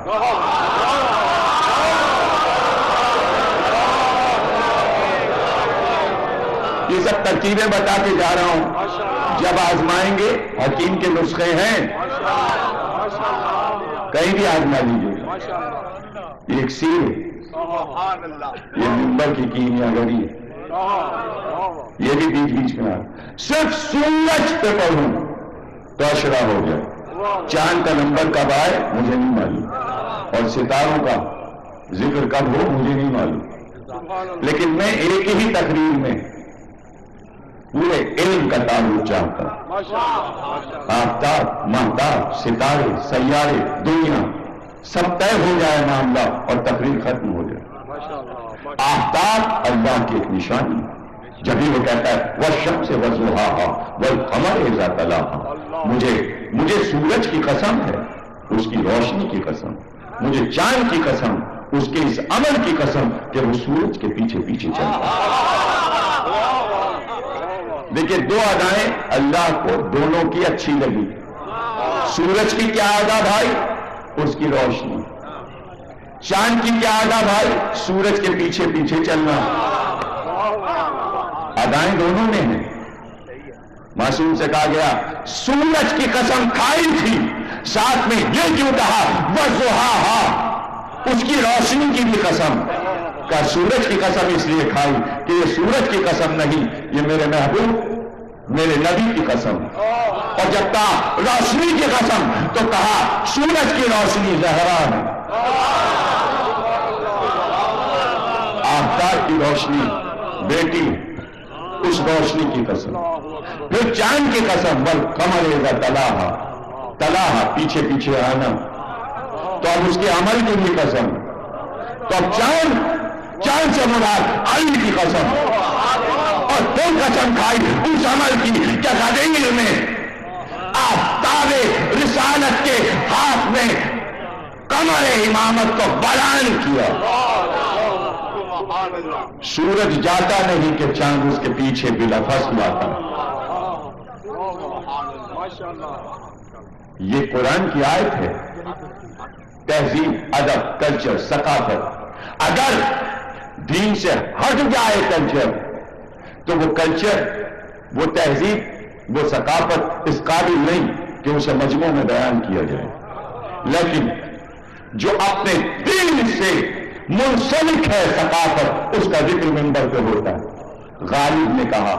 یہ سب ترکیبیں بتا کے جا رہا ہوں، جب آزمائیں گے حکیم کے نسخے ہیں، کہیں بھی آزما لیجیے۔ ایک سیر یہ منبر کی کیمیا گری ہے، یہ بھی بیچ بیچ میں صرف سورج پہ پڑھوں تو اشرا ہو جائے، چاند کا نمبر کب آئے مجھے نہیں معلوم، اور ستاروں کا ذکر کب ہو مجھے نہیں معلوم، لیکن میں ایک ہی تقریر میں پورے علم کا تعلق چاہتا ہوں۔ آفتاب، مہتاب، ستارے، سیارے، دنیا سب طے ہو جائے معاملہ اور تقریر ختم ہو جائے۔ آفتاب اللہ کی ایک نشانی، جبھی وہ کہتا ہے والشمس وضحاها والقمر اذا تلاها، مجھے سورج کی قسم ہے، اس کی روشنی کی قسم، مجھے چاند کی قسم، اس کے اس عمل کی قسم کہ وہ سورج کے پیچھے پیچھے چلتا ہے۔ دیکھیں دو ادائیں اللہ کو دونوں کی اچھی لگی۔ سورج کی کیا ادا بھائی؟ اس کی روشنی۔ چاند کی کیا ادا بھائی؟ سورج کے پیچھے پیچھے چلنا۔ ادائیں دونوں میں ہیں۔ معصوم سے کہا گیا سورج کی قسم کھائی تھی، ساتھ میں یہ کیوں کہا وضحاها، اس کی روشنی کی بھی قسم۔ کہ سورج کی قسم اس لیے کھائی کہ یہ سورج کی قسم نہیں، یہ میرے محبوب میرے نبی کی قسم۔ اور جب کہا روشنی کی قسم تو کہا سورج کی روشنی زہرا ہے، آفتاب کی روشنی بیٹی، اس روشنی کی قسم۔ پھر چاند کی قسم والقمر اذا تلاها، پیچھے پیچھے آنا، تو اب اس کے عمل کی بھی قسم۔ تو اب چاند سے مراد علی کی قسم، اور پھر قسم کھائی اس عمل کی کہ غدیر میں آفتاب رسالت کے ہاتھ میں قمر امامت کو بیان کیا۔ سورج جاتا نہیں کہ چاند اس کے پیچھے بلا فصل آتا۔ یہ قرآن کی آیت ہے، تہذیب، ادب، کلچر، ثقافت۔ اگر دین سے ہٹ جائے کلچر تو وہ کلچر، وہ تہذیب، وہ ثقافت اس قابل نہیں کہ اسے مجموع میں بیان کیا جائے۔ لیکن جو اپنے دین سے منسلک ہے ثقافت، اس کا ذکر منبر پہ ہوتا ہے۔ غالب نے کہا،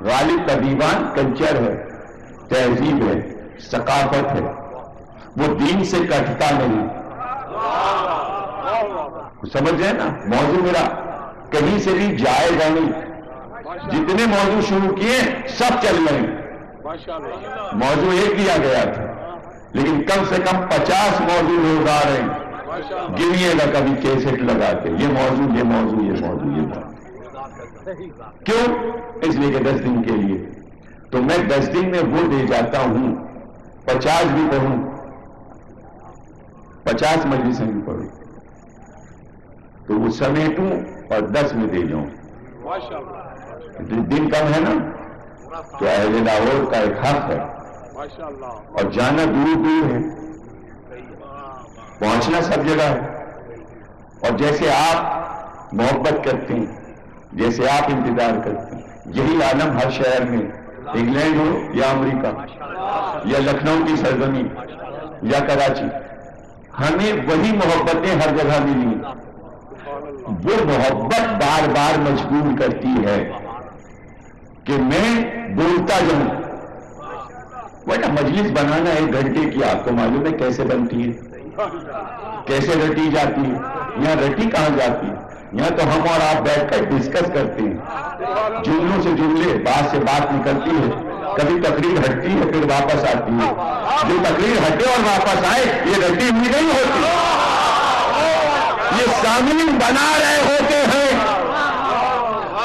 غالب کا دیوان کلچر ہے، تہذیب ہے، ثقافت ہے، وہ دین سے کٹتا نہیں۔ سمجھ رہے نا؟ موضوع میرا کہیں سے بھی جائے گا نہیں، جتنے موضوع شروع کیے سب چل رہے ہیں۔ موضوع ایک دیا گیا تھا لیکن کم سے کم 50 موضوع لوگ آ رہے ہیں، گنیے گا کبھی کیسٹ لگا کے، یہ موضوع یہ موضوع یہ موضوع یہ موضوع۔ کیوں؟ اس لیے کہ 10 دن کے لیے، تو میں 10 دن میں وہ دے جاتا ہوں، 50 بھی پڑھوں، 50 مجلسیں بھی پڑھوں، تو وہ سمیٹوں اور 10 میں دے جاؤں۔ دن کم ہے نا، تو اہل لاہور کا ایک حق ہے، اور جانا دور دور ہے، پہنچنا سب جگہ ہے۔ اور جیسے آپ محبت کرتے ہیں جیسے آپ انتظار کرتے ہیں. یہی عالم ہر شہر میں، انگلینڈ ہو یا امریکہ یا لکھنؤ کی سرزمین یا کراچی، ہمیں وہی محبتیں ہر جگہ ملی. وہ محبت بار بار مجبور کرتی ہے کہ میں بولتا جاؤں. ورنہ مجلس بنانا 1 گھنٹے کی آپ کو معلوم ہے کیسے بنتی ہے، کیسے رٹی جاتی ہے. یہاں رٹی کہاں جاتی ہے؟ یہاں تو ہم اور آپ بیٹھ کر ڈسکس کرتے ہیں، جملوں سے جملے، بات سے بات نکلتی ہے. کبھی تقریر ہٹتی ہے پھر واپس آتی ہے. جو تقریر ہٹے اور واپس آئے یہ رٹی ہوئی نہیں ہوتی، یہ سامعین بنا رہے ہوتے ہیں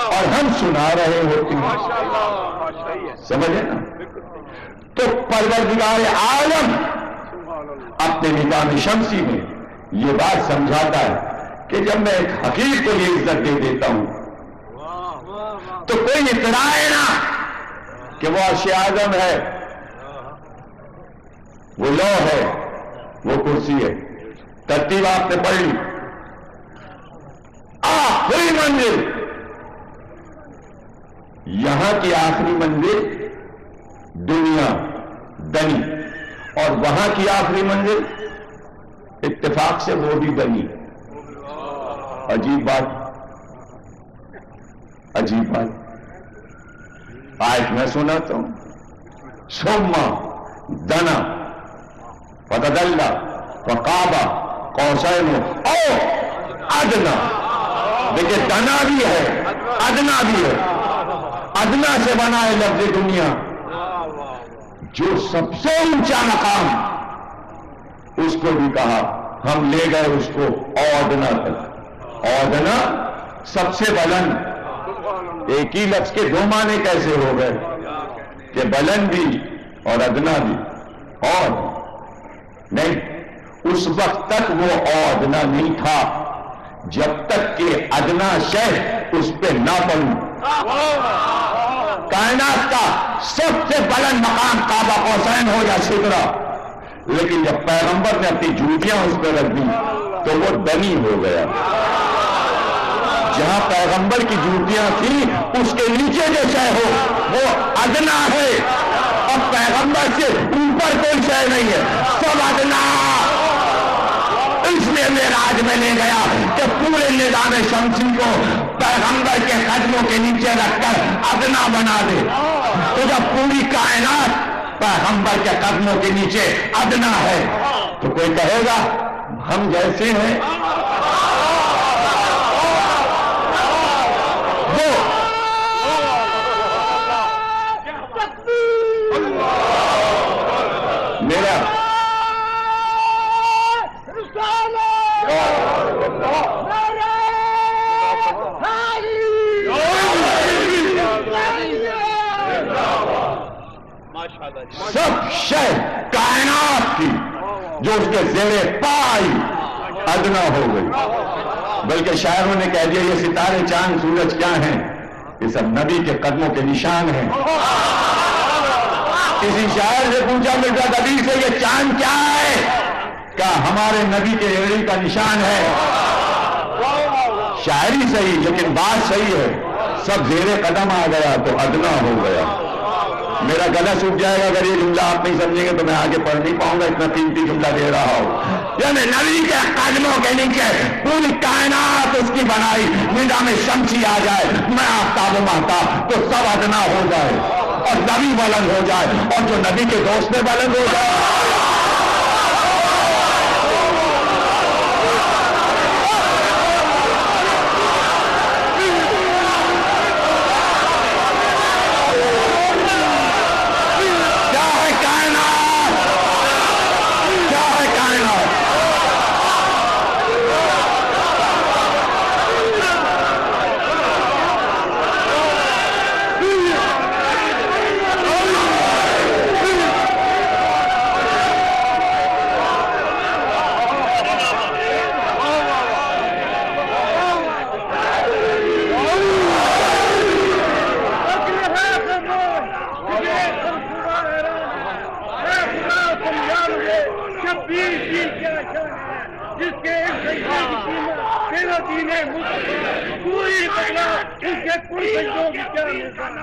اور ہم سنا رہے ہوتے ہیں. سمجھے نا؟ تو پروردگار عالم اپنے نظام شمسی میں یہ بات سمجھاتا ہے کہ جب میں ایک حقیق کو یہ عزت دے دیتا ہوں تو کوئی اترائے نا کہ وہ عرش اعظم ہے، وہ لو ہے، وہ کرسی ہے. ترتیب آپ نے پڑھ لی. آخری منزل، یہاں کی آخری منزل دنیا دنی، اور وہاں کی آخری منزل اتفاق سے وہ بھی بنی. عجیب بات، عجیب بات. آج میں سناتا ہوں. سوما دنا فتدلہ فقابا قوسین او ادنا. دیکھیں دنا بھی ہے ادنا بھی ہے. ادنا سے بنا ہے لفظ دنیا. جو سب سے اونچا مقام اس کو بھی کہا، ہم لے گئے اس کو اودنا تک. اودنا سب سے بلند. ایک ہی لفظ کے 2 معنی کیسے ہو گئے کہ بلند بھی اور ادنا بھی؟ اور نہیں، اس وقت تک وہ اودنا نہیں تھا جب تک کہ ادنا شے اس پہ نہ بنوں. کائنات کا سب سے بلند مقام قاب قوسین ہو یا سدرا، لیکن جب پیغمبر نے اپنی جوتیاں اس پہ رکھ دی تو وہ دنی ہو گیا. جہاں پیغمبر کی جوتیاں تھیں اس کے نیچے جو شے ہو وہ ادنا ہے، اور پیغمبر سے اوپر کوئی شے نہیں ہے، سب ادنا. اس لیے معراج میں لے گیا کہ پورے نظام شمسی کو پیغمبر کے قدموں کے نیچے رکھ کر ادنا بنا دے. تو جب پوری کائنات پیغمبر کے قدموں کے نیچے ادنا ہے تو کوئی کہے گا ہم جیسے ہیں. میرا سب شے کائنات کی جو اس کے زیر پائی ادنا ہو گئی. بلکہ شاعروں نے کہہ دیا یہ ستارے چاند سورج کیا ہیں؟ یہ سب نبی کے قدموں کے نشان ہیں. کسی شاعر سے پوچھا مرزا دبیر سے یہ چاند کیا ہے؟ کہا ہمارے نبی کے ایڑی کا نشان ہے. شاعری صحیح لیکن بات صحیح ہے. سب زیر قدم آ گیا تو ادنا ہو گیا. میرا گلا سوکھ جائے گا اگر یہ جملہ آپ نہیں سمجھیں گے تو میں آگے پڑھ نہیں پاؤں گا، اتنا قیمتی جملہ دے رہا ہوں. یعنی نبی کے قدموں کے نیچے پوری کائنات اس کی بنائی نظام شمسی آ جائے، میں آفتاب و مہتاب تو سب ادنا ہو جائے اور نبی بلند ہو جائے اور جو نبی کے دوست میں بلند ہو جائے. اس کے کوئی سجدوں کی کیا نظام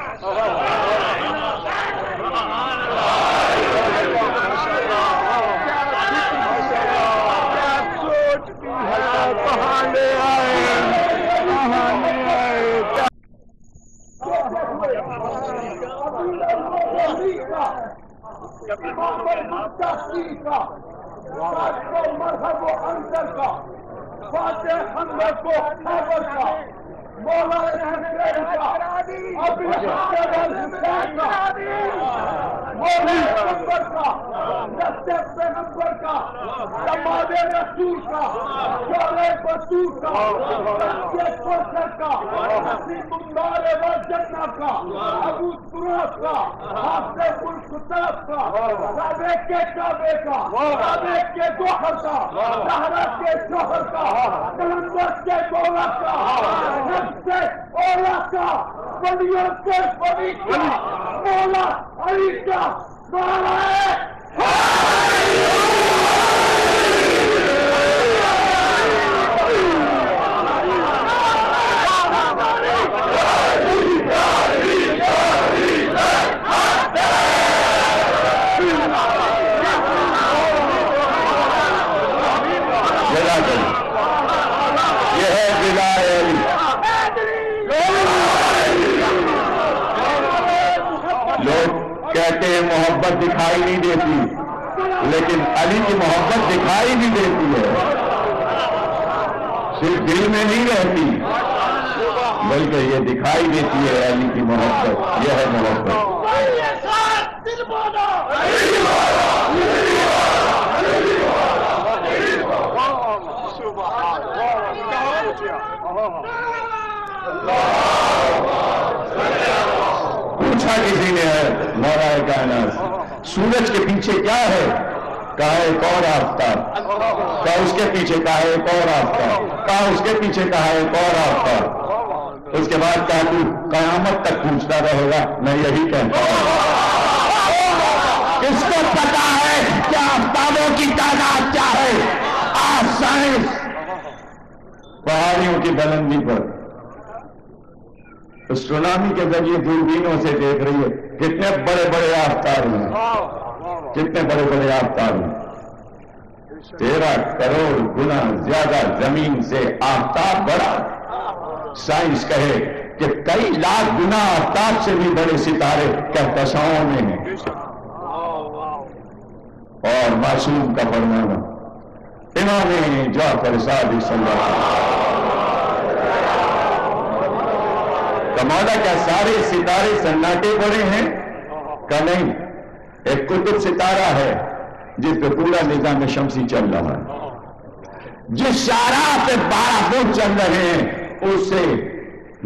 بہانے آئے مذہب و اندر کا فاتح اندر کو خیبر کا مولا حسین کا ابھی حسین کا مولا پیغمبر کا رستے پیغمبر کا جماد رسول کا شورے بطور کا رستے کوثر کا نصیب الدار والجنہ کا ابو سراج کا حافظ الخطاب کا کعبے کے کعبے کا کعبے کے گوہر کا زہرا کے جوہر کا کلندر کے دولت کا نفس سے اولا کا بڑیوں سے بڑی کا مولا علی کا مولا یہ ہے ولایت لوگ کہتے ہیں محبت دکھائی نہیں دیتی لیکن علی کی محبت دکھائی بھی دیتی ہے صرف دل میں نہیں رہتی بلکہ یہ دکھائی دیتی ہے علی کی محبت یہ ہے محبت پوچھا کسی نے ہے مولا کائنات سورج کے پیچھے کیا ہے کہا ایک اور آفتاب کہا اس کے پیچھے کہا ایک اور آفتاب کہا اس کے پیچھے کہا ایک اور آفتاب اس کے بعد کہا تو قیامت تک پوچھتا رہے گا میں یہی کہتا ہوں اس کو پتا ہے کہ آفتابوں کی تعداد کیا ہے آج سائنس پہاڑیوں کی بلندی پر اسٹرونامی کے ذریعے دوربینوں سے دیکھ رہی ہے کتنے بڑے بڑے آفتاب ہیں کتنے بڑے بڑے آفتاب ہیں 13 کروڑ گنا زیادہ زمین سے آفتاب بڑا سائنس کہے کہ کئی لاکھ گنا آفتاب سے بھی بڑے ستارے کہکشاؤں میں ہیں اور معصوم کا فرمانا امام جعفر صادق صلی اللہ علیہ وسلم مولا کیا سارے ستارے سناٹے پڑے ہیں کہ نہیں ایک قطب ستارہ ہے جس پہ پورا نظام شمسی چل رہا ہے جس شاہراہ پہ 12 فٹ چل رہے ہیں اسے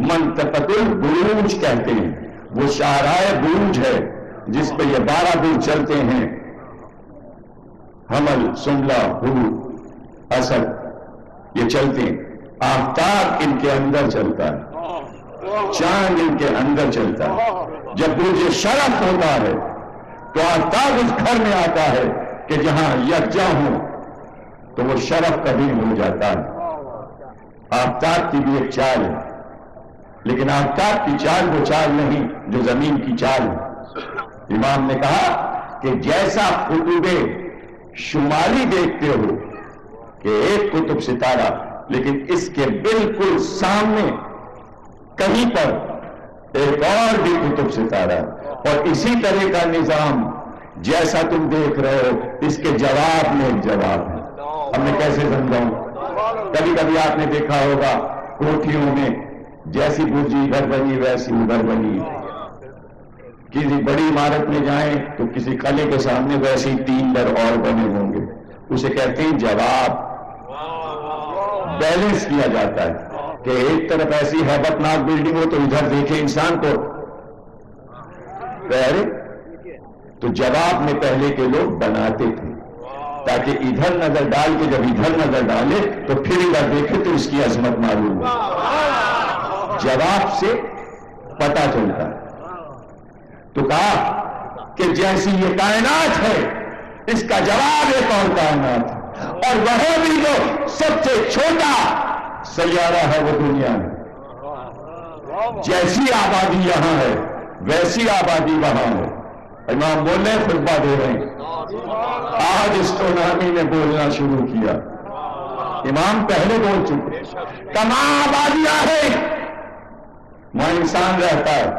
منطقۃ البروج کہتے ہیں وہ شاہراہ بروج ہے جس پہ یہ 12 دن چلتے ہیں حمل سملہ حروف اسد یہ چلتے ہیں آفتاب ان کے اندر چلتا ہے چاند ان کے اندر چلتا ہے جب برج شرف ہوتا ہے تو آفتاب اس گھر میں آتا ہے کہ جہاں یکجا ہو تو وہ شرف کا دن ہو جاتا ہے آفتاب کی بھی ایک چال ہے لیکن آفتاب کی چال وہ چال نہیں جو زمین کی چال ہے امام نے کہا کہ جیسا قطب شمالی دیکھتے ہو کہ ایک قطب ستارہ لیکن اس کے بالکل سامنے کہیں پر ایک اور بھی قطب ستارہ اور اسی طرح کا نظام جیسا تم دیکھ رہے ہو اس کے جواب میں ایک جواب ہے اب میں کیسے سمجھاؤں کبھی کبھی آپ نے دیکھا ہوگا کوٹھیوں میں جیسی برجی ادھر بنی ویسی ادھر بنی کسی بڑی عمارت میں جائیں تو کسی قلعے کے سامنے ویسے 3 در اور بنے ہوں گے اسے کہتے ہیں جواب بیلنس کیا جاتا ہے کہ ایک طرف ایسی ہیبت ناک بلڈنگ ہو تو ادھر دیکھے انسان کو پہلے تو جواب میں پہلے کے لوگ بناتے تھے تاکہ ادھر نظر ڈال کے جب ادھر نظر ڈالے تو پھر ادھر دیکھے تو اس کی عظمت معلوم ہو جواب سے پتا چلتا تو کہا کہ جیسی یہ کائنات ہے اس کا جواب ایک اور کائنات ہے اور وہ بھی جو سب سے چھوٹا سیارہ ہے وہ دنیا میں جیسی آبادی یہاں ہے ویسی آبادی وہاں ہے. امام بولے خطبہ دے رہے ہیں. آج اسٹرونامی نے بولنا شروع کیا. امام پہلے بول چکے. تمام آبادیاں ہیں وہاں انسان رہتا ہے.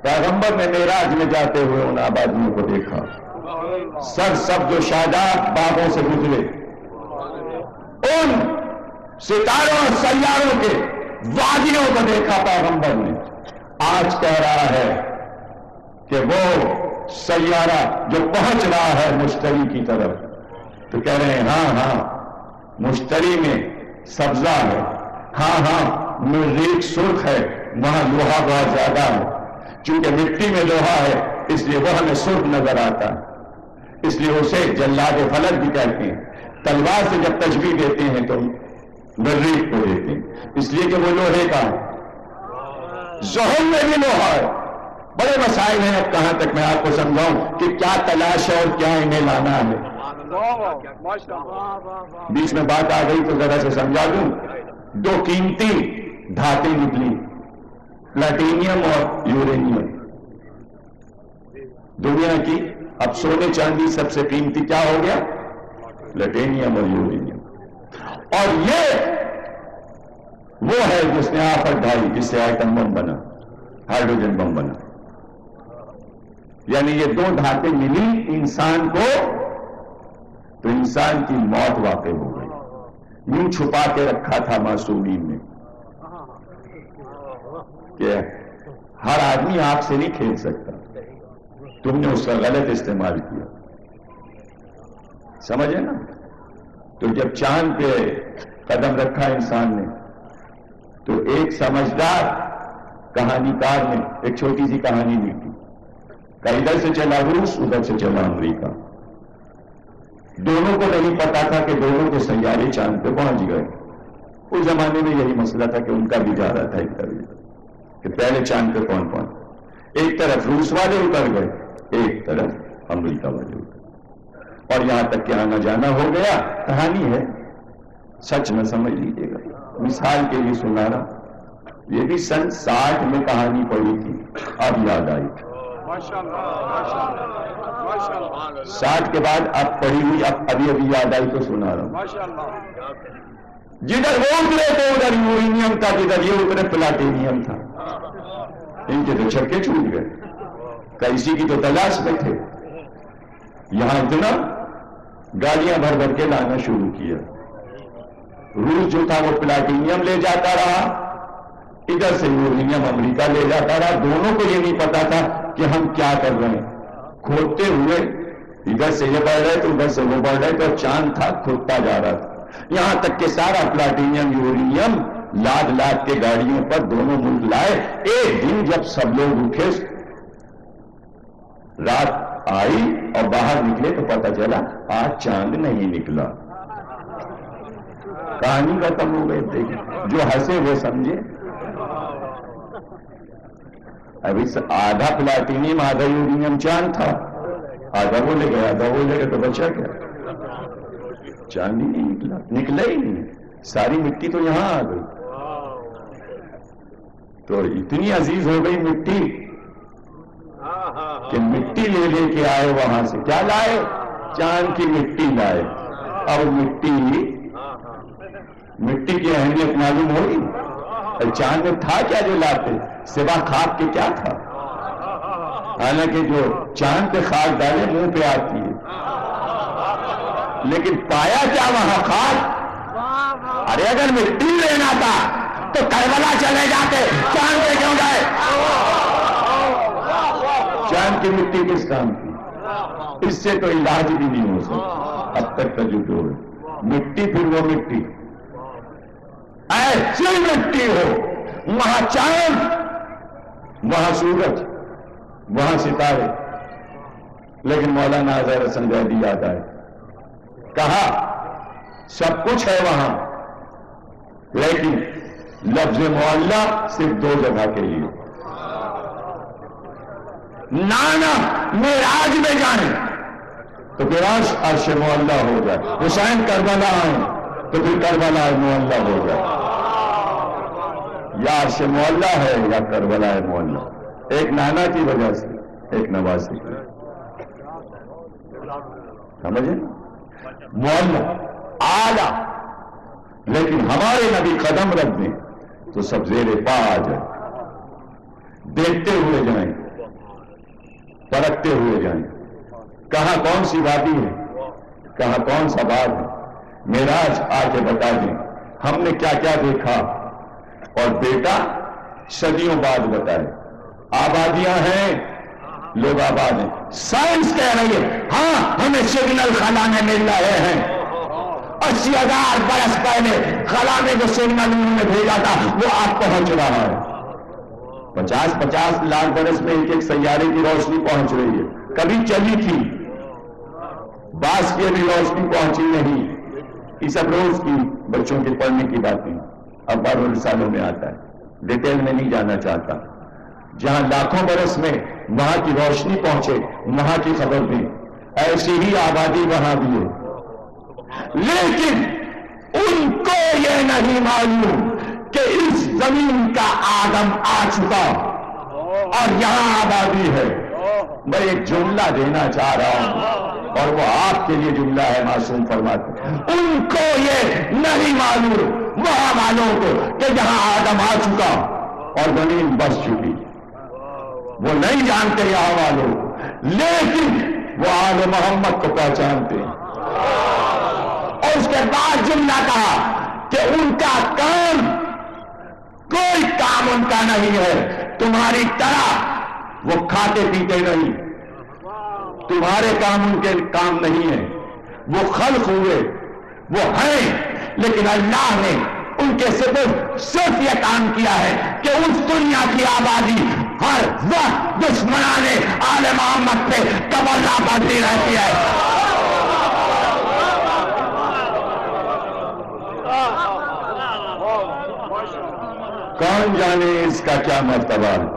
پیغمبر نے معراج میں جاتے ہوئے ان آبادیوں کو دیکھا. سر سب جو شاداب باغوں سے گزرے ان ستاروں اور سیاروں کے وادیوں کو دیکھا پیغمبر نے. آج کہہ رہا ہے کہ وہ سیارہ جو پہنچ رہا ہے مشتری کی طرف تو کہہ رہے ہیں ہاں ہاں مشتری میں سبزہ ہے, ہاں ہاں مریخ سرخ ہے, وہاں لوہا بہت زیادہ ہے. چونکہ مٹی میں لوہا ہے اس لیے وہ ہمیں سرخ نظر آتا ہے, اس لیے اسے جلاد فلک بھی کہتے ہیں. تلوار سے جب تشبیہ دیتے ہیں تو مریخ کو دیتے ہیں اس لیے کہ وہ لوہے کا ہے. زحل میں بھی لوہا ہے. بڑے مسائل ہیں. اب کہاں تک میں آپ کو سمجھاؤں کہ کیا تلاش ہے اور کیا انہیں لانا ہے. بیچ میں بات آ گئی تو ذرا سے سمجھا دوں. دو قیمتی دھاتیں نکلی, پلاٹینیم اور یورینیم. دنیا کی اب سونے چاندی سب سے قیمتی کیا ہو گیا؟ پلاٹینیم اور یورینیم. اور یہ وہ ہے جس نے آفت ڈھائی, جس سے ایٹم بم بنا, ہائیڈروجن بم بنا. یعنی یہ دو دھاتیں ملی انسان کو تو انسان کی موت واقع ہو گئی. یوں چھپا کے رکھا تھا معصومین نے کہ ہر آدمی آپ سے نہیں کھیل سکتا, تم نے اس کا غلط استعمال کیا. سمجھے نا؟ تو جب چاند پہ قدم رکھا انسان نے تو ایک سمجھدار کہانی کار نے ایک چھوٹی سی کہانی لکھی کہ ادھر سے چلا روس ادھر سے چلا امریکہ. دونوں کو نہیں پتا تھا کہ دونوں کے سیارے چاند پہ پہنچ گئے. اس زمانے میں یہی مسئلہ تھا کہ ان کا بھی جا رہا تھا ایک طرف کہ پہلے چاند پہ کون پہنچ. ایک طرف روس والے اتر گئے, ایک طرف امریکہ والے اتر گئے, اور یہاں تک کہ آنا جانا ہو گیا. کہانی ہے, سچ میں سمجھ لیجیے گا. مثال کے لیے سنا رہا, یہ بھی سن 60 میں کہانی پڑھی تھی, اب یاد آئی. 60 کے بعد اب پڑھی ہوئی, اب ابھی یاد آئی تو سنا رہا ہوں. جدھر وہ اترے تو ادھر یورینیم تھا, جدھر یہ اترے پلاٹینیم تھا. ان کے تو چھکے چھوٹ گئے, کسی کی تو تلاش میں تھے. یہاں اتنا گاڑیاں بھر بھر کے لانا شروع کیا. روس جو تھا وہ پلاٹینیم لے جاتا رہا, ادھر سے یورینیم امریکہ لے جاتا رہا. دونوں کو یہ نہیں پتا تھا کہ ہم کیا کر رہے ہیں. کھودتے ہوئے ادھر سے یہ بڑھ رہے تو ادھر سے وہ بڑھ رہے, تو چاند تھا کھودتا جا رہا تھا. یہاں تک کہ سارا پلاٹینیم یورینیم لاد لاد کے گاڑیوں پر دونوں ملک لائے. ایک دن جب سب لوگ اٹھے, رات آئی اور باہر نکلے تو پتا چلا آج چاند نہیں نکلا. کہانی ختم ہو گئی. دیکھیں جو ہنسے وہ سمجھے. ابھی آدھا پلاٹینیم آدھا یورینیم چاند تھا, آدھا وہ لے گیا آدھا وہ لے گیا, تو بچا کیا؟ چاند ہی نہیں نکلا. نکلا ہی نہیں, ساری مٹی تو یہاں آ گئی. تو اتنی عزیز ہو گئی مٹی کہ مٹی لے لے کے آئے وہاں سے. کیا لائے؟ چاند کی مٹی لائے. اب مٹی کی اہمیت معلوم ہوگی. چاند میں تھا کیا جو لاتے, سوا خاک کے کیا تھا؟ حالانکہ جو چاند پہ خاک ڈالے منہ پہ آتی ہے, لیکن پایا کیا وہاں خاک؟ ارے اگر مٹی لینا تھا تو کربلا چلے جاتے, چاند پہ کیوں گئے؟ چاند کی مٹی کس کام کی؟ اس سے تو علاج بھی نہیں ہو سکتا اب تک کا جو ہے. مٹی پھر وہ مٹی, ایسی مٹی ہو, وہاں چاند وہاں سورج وہاں ستارے. لیکن مولانا اظہر حسن زیدی یاد آئے, کہا سب کچھ ہے وہاں, لیکن لفظ معلّہ صرف 2 جگہ کے لیے. نانا معراج میں جائیں تو پھر عرش معلّہ ہو جائے. حسین کربلا آئیں تو پھر کربلا معلّہ ہو جائے. یا عرش معلیٰ ہے یا کربلا معلیٰ، ایک نانا کی وجہ سے، ایک نوازی کی، سمجھے؟ معلیٰ اعلیٰ، لیکن ہمارے نبی قدم رکھ دیں تو سب زیر پا آ جائے، دیکھتے ہوئے جائیں، پرکھتے ہوئے جائیں، کہاں کون سی وادی ہے، کہاں کون سا باغ ہے، معراج آ کے بتا دیں ہم نے کیا کیا دیکھا، اور بیٹا صدیوں بعد بتائے آبادیاں ہیں، لوگ آباد ہیں، سائنس کہہ رہی ہے ہاں ہمیں سگنل خلا میں مل رہے ہیں، 80,000 برس پہلے خلا میں جو سگنل انہوں نے بھیجا تھا وہ آپ پہنچ رہا ہے، 50 لاکھ برس میں ایک سیارے کی روشنی پہنچ رہی ہے، کبھی چلی تھی، بعض کی ابھی روشنی پہنچی نہیں، یہ سب روز کی بچوں کے پڑھنے کی باتیں اخبار و رسالوں میں آتا ہے، ڈیٹیل میں نہیں جانا چاہتا، جہاں لاکھوں برس میں وہاں کی روشنی پہنچے وہاں کی خبر دیں، ایسی ہی آبادی وہاں بھی ہے، لیکن ان کو یہ نہیں معلوم کہ اس زمین کا آدم آ چکا اور یہاں آبادی ہے۔ میں ایک جملہ دینا چاہ رہا ہوں اور وہ آپ کے لیے جملہ ہے، معصوم فرماتے ہیں ان کو یہ نہیں معلوم وہاں والوں کو کہ جہاں آدم آ چکا اور زمین بس چکی، وہ نہیں جانتے یہاں والوں، لیکن وہ آل محمد کو پہچانتے ہیں۔ اور اس کے بعد جملہ کہا کہ ان کا کام کوئی کام ان کا نہیں ہے تمہاری طرح، وہ کھاتے پیتے نہیں، تمہارے کام ان کے کام نہیں ہے، وہ خلق ہوئے، وہ ہیں، لیکن اللہ نے ان کے صرف یہ کام کیا ہے کہ اس دنیا کی آبادی ہر وقت دشمنان آل محمد پہ تبلا بڑھتی رہتی ہے۔ کون جانے اس کا کیا مرتبہ ہے،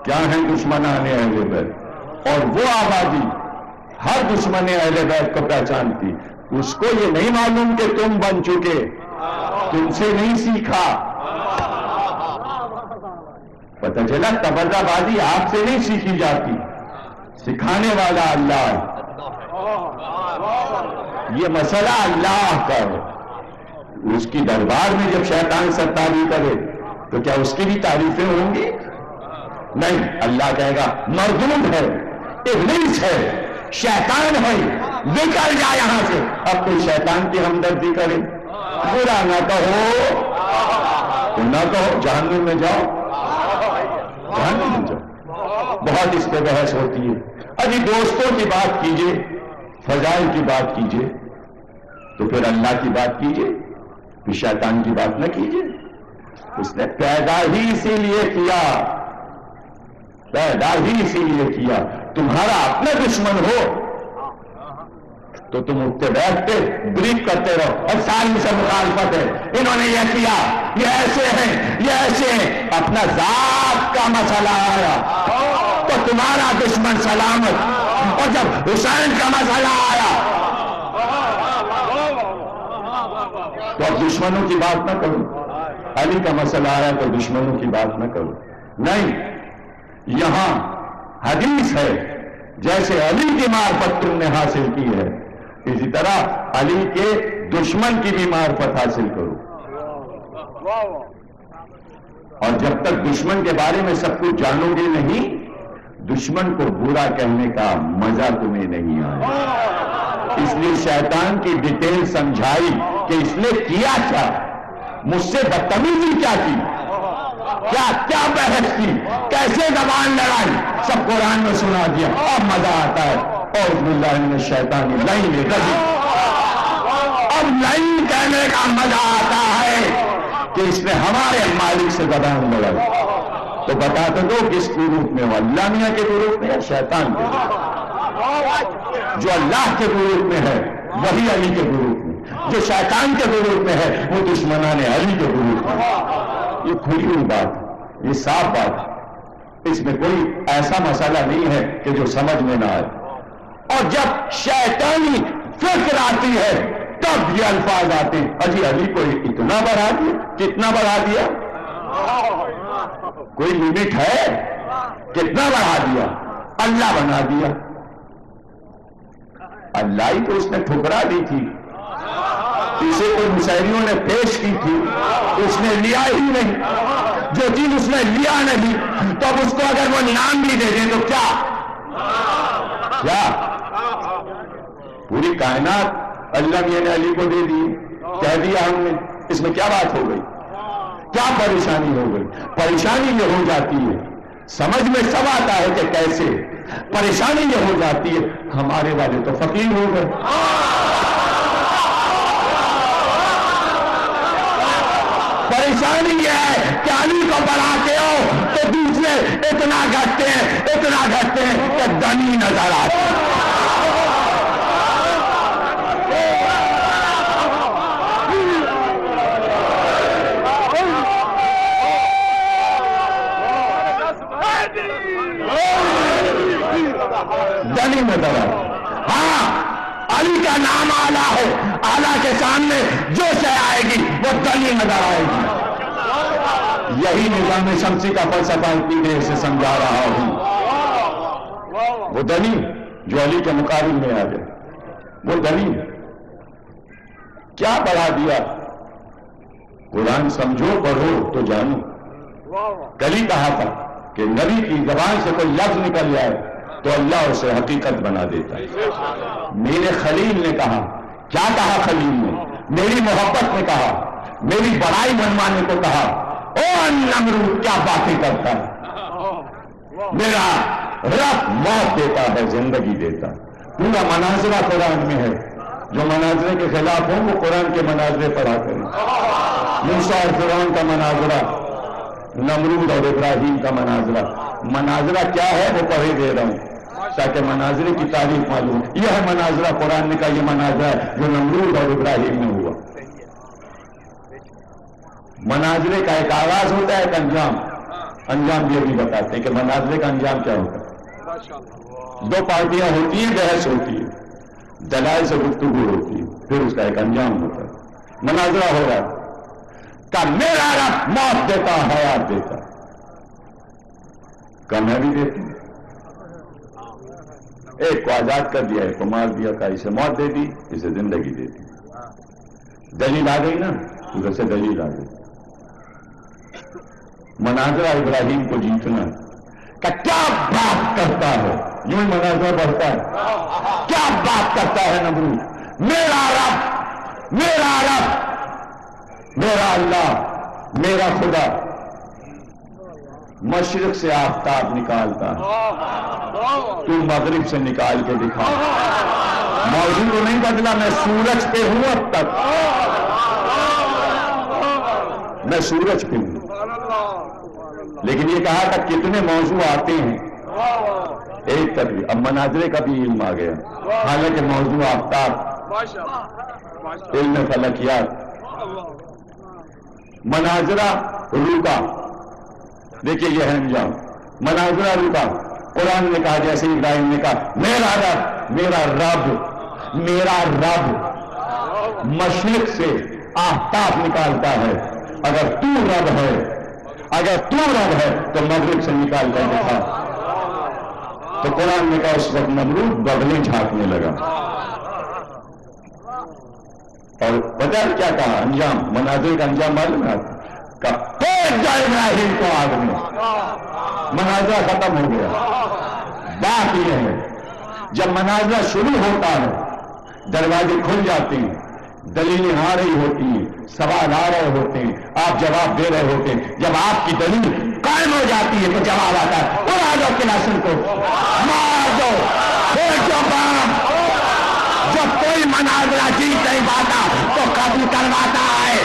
کیا ہیں دشمنان اہل بیت، اور وہ آبادی ہر دشمن اہل بیت کو پہچانتی، اس کو یہ نہیں معلوم کہ تم بن چکے، تم سے نہیں سیکھا، پتہ چلا تبرہ بازی آپ سے نہیں سیکھی جاتی، سکھانے والا اللہ ہے، یہ مسئلہ اللہ کا ہے۔ اس کی دربار میں جب شیطان ستاری کرے تو کیا اس کی بھی تعریفیں ہوں گی؟ نہیں، اللہ کہے گا مردود ہے، ابلیس ہے، شیطان ہے، نکل جا یہاں سے۔ اب کوئی شیطان کی ہمدردی کرے، برا نہ کہو تو نہ کہو، جہنم میں جاؤ، جہنم میں جاؤ، بہت اس پہ بحث ہوتی ہے۔ ابھی دوستوں کی بات کیجئے، فضائل کی بات کیجئے، تو پھر اللہ کی بات کیجئے، پھر شیطان کی بات نہ کیجئے۔ اس نے پیدا ہی اسی لیے کیا، پیدا ہی اسی لیے کیا، تمہارا اپنا دشمن ہو تو تم اٹھتے بیٹھتے بریف کرتے رہو اور ساری سے مخالفت ہے، انہوں نے یہ کیا، یہ ایسے ہیں، یہ ایسے ہیں، اپنا ذات کا مسئلہ آیا تو تمہارا دشمن سلامت، اور جب حسین کا مسئلہ آیا تو اب دشمنوں کی بات نہ کرو، علی کا مسئلہ آیا تو دشمنوں کی بات نہ کرو، نہیں، یہاں حدیث ہے جیسے علی کی معرفت تم نے حاصل کی ہے اسی طرح علی کے دشمن کی بھی معرفت حاصل کرو، اور جب تک دشمن کے بارے میں سب کچھ جانو گے نہیں، دشمن کو برا کہنے کا مزہ تمہیں نہیں آئے۔ اس لیے شیطان کی ڈیٹیل سمجھائی کہ اس نے کیا کیا، مجھ سے بدتمیزی کیا کی، کیا بحث کی، کیسے زبان لڑائی، سب قرآن میں سنا دیا، اب مزہ آتا ہے۔ اعوذ باللہ من الشیطان الرجیم، اب نہیں کہنے کا مزہ آتا ہے کہ اس نے ہمارے مالک سے زبان لڑائی، تو بتا تو دو کس گروپ میں ہو، اللہ میاں کے گروپ میں یا شیطان کے گروپ میں؟ جو اللہ کے گروپ میں ہے وہی علی کے گروپ میں، جو شیطان کے گروپ میں ہے وہ دشمنان علی کے گروپ میں۔ یہ کھلی ہوئی بات، یہ صاف بات، اس میں کوئی ایسا مسئلہ نہیں ہے کہ جو سمجھ میں نہ آئے۔ اور جب شیطانی فکر آتی ہے تب یہ الفاظ آتے ہیں، اجی علی کو اتنا بڑھا دیا، کتنا بڑھا دیا، کوئی لمٹ ہے؟ کتنا بڑھا دیا؟ اللہ بنا دیا. اللہ ہی تو اس نے ٹھکرا دی تھی. اسے کوئی مشاہریوں نے پیش کی تھی، اس نے لیا ہی نہیں. جو چیز اس نے لیا نہیں تو اب اس کو اگر وہ نام بھی دے دیں تو کیا پوری کائنات اللہ میاں نے علی کو دے دی، کہہ دیا ہم نے. اس میں کیا بات ہو گئی؟ کیا پریشانی ہو گئی؟ پریشانی یہ ہو جاتی ہے، سمجھ میں سب آتا ہے کہ کیسے. پریشانی یہ ہو جاتی ہے ہمارے والے تو فقیر ہو گئے. پریشانی یہ ہے کہ علی کو بڑھاتے ہو تو دوسرے اتنا گھٹتے ہیں کہ دنی نظر آتے ہیں. دنی نظر آتے. ہاں علی کا نام آلہ ہو، آلہ کے سامنے جو شے آئے گی وہ دنی نظر آئے گی. یہی نظام شمسی کا فلسفہ اتنی دیر سے سمجھا رہا ہوں. وہ دنی جو علی کے مقابل میں آ جائے، وہ دنی کیا بڑھا دیا. قرآن سمجھو پڑھو تو جانو. کل ہی کہا تھا کہ نبی کی زبان سے کوئی لفظ نکل جائے تو اللہ اسے حقیقت بنا دیتا ہے. میرے خلیل نے کہا، کیا کہا خلیل نے؟ میری محبت نے کہا، میری بڑائی منوانے کو کہا، او نمرود کیا باتیں کرتا ہے. میرا رب موت دیتا ہے، زندگی دیتا ہے. پورا مناظرہ قرآن میں ہے. جو مناظرے کے خلاف ہوں وہ قرآن کے مناظرے پڑھا کریں. موسیٰ اور فرعون کا مناظرہ، نمرود اور ابراہیم کا مناظرہ. مناظرہ کیا ہے وہ پڑھے دے رہا ہوں تاکہ مناظرے کی تاریخ معلوم. یہ ہے مناظرہ قرآن کا، یہ مناظرہ ہے جو نمرود اور ابراہیم میں ہوا. مناظرے کا ایک آغاز ہوتا ہے، ایک انجام یہ بھی بتاتے ہیں کہ مناظرے کا انجام کیا ہوتا ہے. دو پارٹیاں ہوتی ہیں، بحث ہوتی ہے، دلائل سے گفتگو ہوتی ہے، پھر اس کا ایک انجام ہوتا ہے. مناظرہ ہو رہا ہے کہ میرا رب موت دیتا، حیات دیتا. کہ میں بھی دیتی ہوں. ایک کو آزاد کر دیا، ایک کو مار دیا، کہ اسے موت دے دی، اسے زندگی دے دی. دلیل آ گئی نا، ادھر سے دلیل آ گئی. مناظرہ ابراہیم کو جیتنا کہ کیا بات کرتا ہے، یوں ہی مناظرہ بڑھتا ہے. کیا بات کرتا ہے نمرود، میرا رب، میرا رب، میرا اللہ، میرا خدا مشرق سے آفتاب نکالتا ہے، تو مغرب سے نکال کے دکھا. موضوع تو نہیں بدلا، میں سورج پہ ہوں اب تک، میں سورج پہ ہوں. لیکن یہ کہا تھا کتنے موضوع آتے ہیں ایک طرح. اب مناظرے کا بھی علم آ گیا، حالانکہ موضوع آفتاب، علم فلکیات. مناظرہ روکا، دیکھیے یہ ہے انجام. مناظرہ روکا، قرآن نے کہا جیسے ابراہیم نے کہا میرا رب، میرا رب، میرا رب مشرق سے آفتاب نکالتا ہے. اگر تو رب ہے، اگر تو رب ہے تو مغرب سے نکال کر دکھا. تو قرآن نے کہا اس وقت نمرود بغلیں جھانکنے لگا. اور پتہ ہے کیا کہا انجام؟ مناظر کا انجام معلوم ہے کہ پھینک جائے ابراہیم کو آگ میں. مناظرہ ختم ہو گیا. بات یہ ہے جب مناظرہ شروع ہوتا ہے دروازے کھل جاتے ہیں، دلیلیں آ رہی ہوتی ہیں، سوال آ رہے ہوتے ہیں، آپ جواب دے رہے ہوتے ہیں. جب آپ کی دلیل قائم ہو جاتی ہے تو جواب آتا ہے اڑا دو کلاشن کو، مار دو، پھینک دو بام. جب کوئی مناظرہ جیت نہیں پاتا تو قتل کرواتا ہے،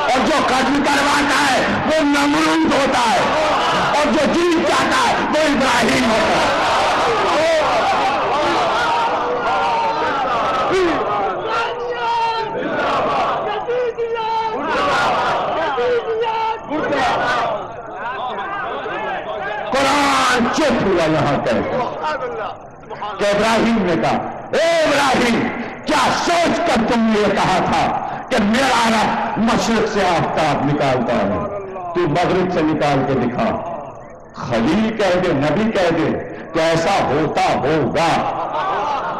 اور جو قتل کرواتا ہے وہ نمرود ہوتا ہے، اور جو جیت جاتا ہے وہ ابراہیم ہوتا ہے. قرآن چپ ہوا یہاں کہ ابراہیم نے کہا اے ابراہیم، کیا سوچ کر تم نے یہ کہا تھا کہ کہ میرا رب مشرق سے آفتاب نکالتا ہے، تو مغرب سے نکال کے دکھا۔ خلیل کہہ دے، نبی کہہ دے تو ایسا ہوتا ہوگا،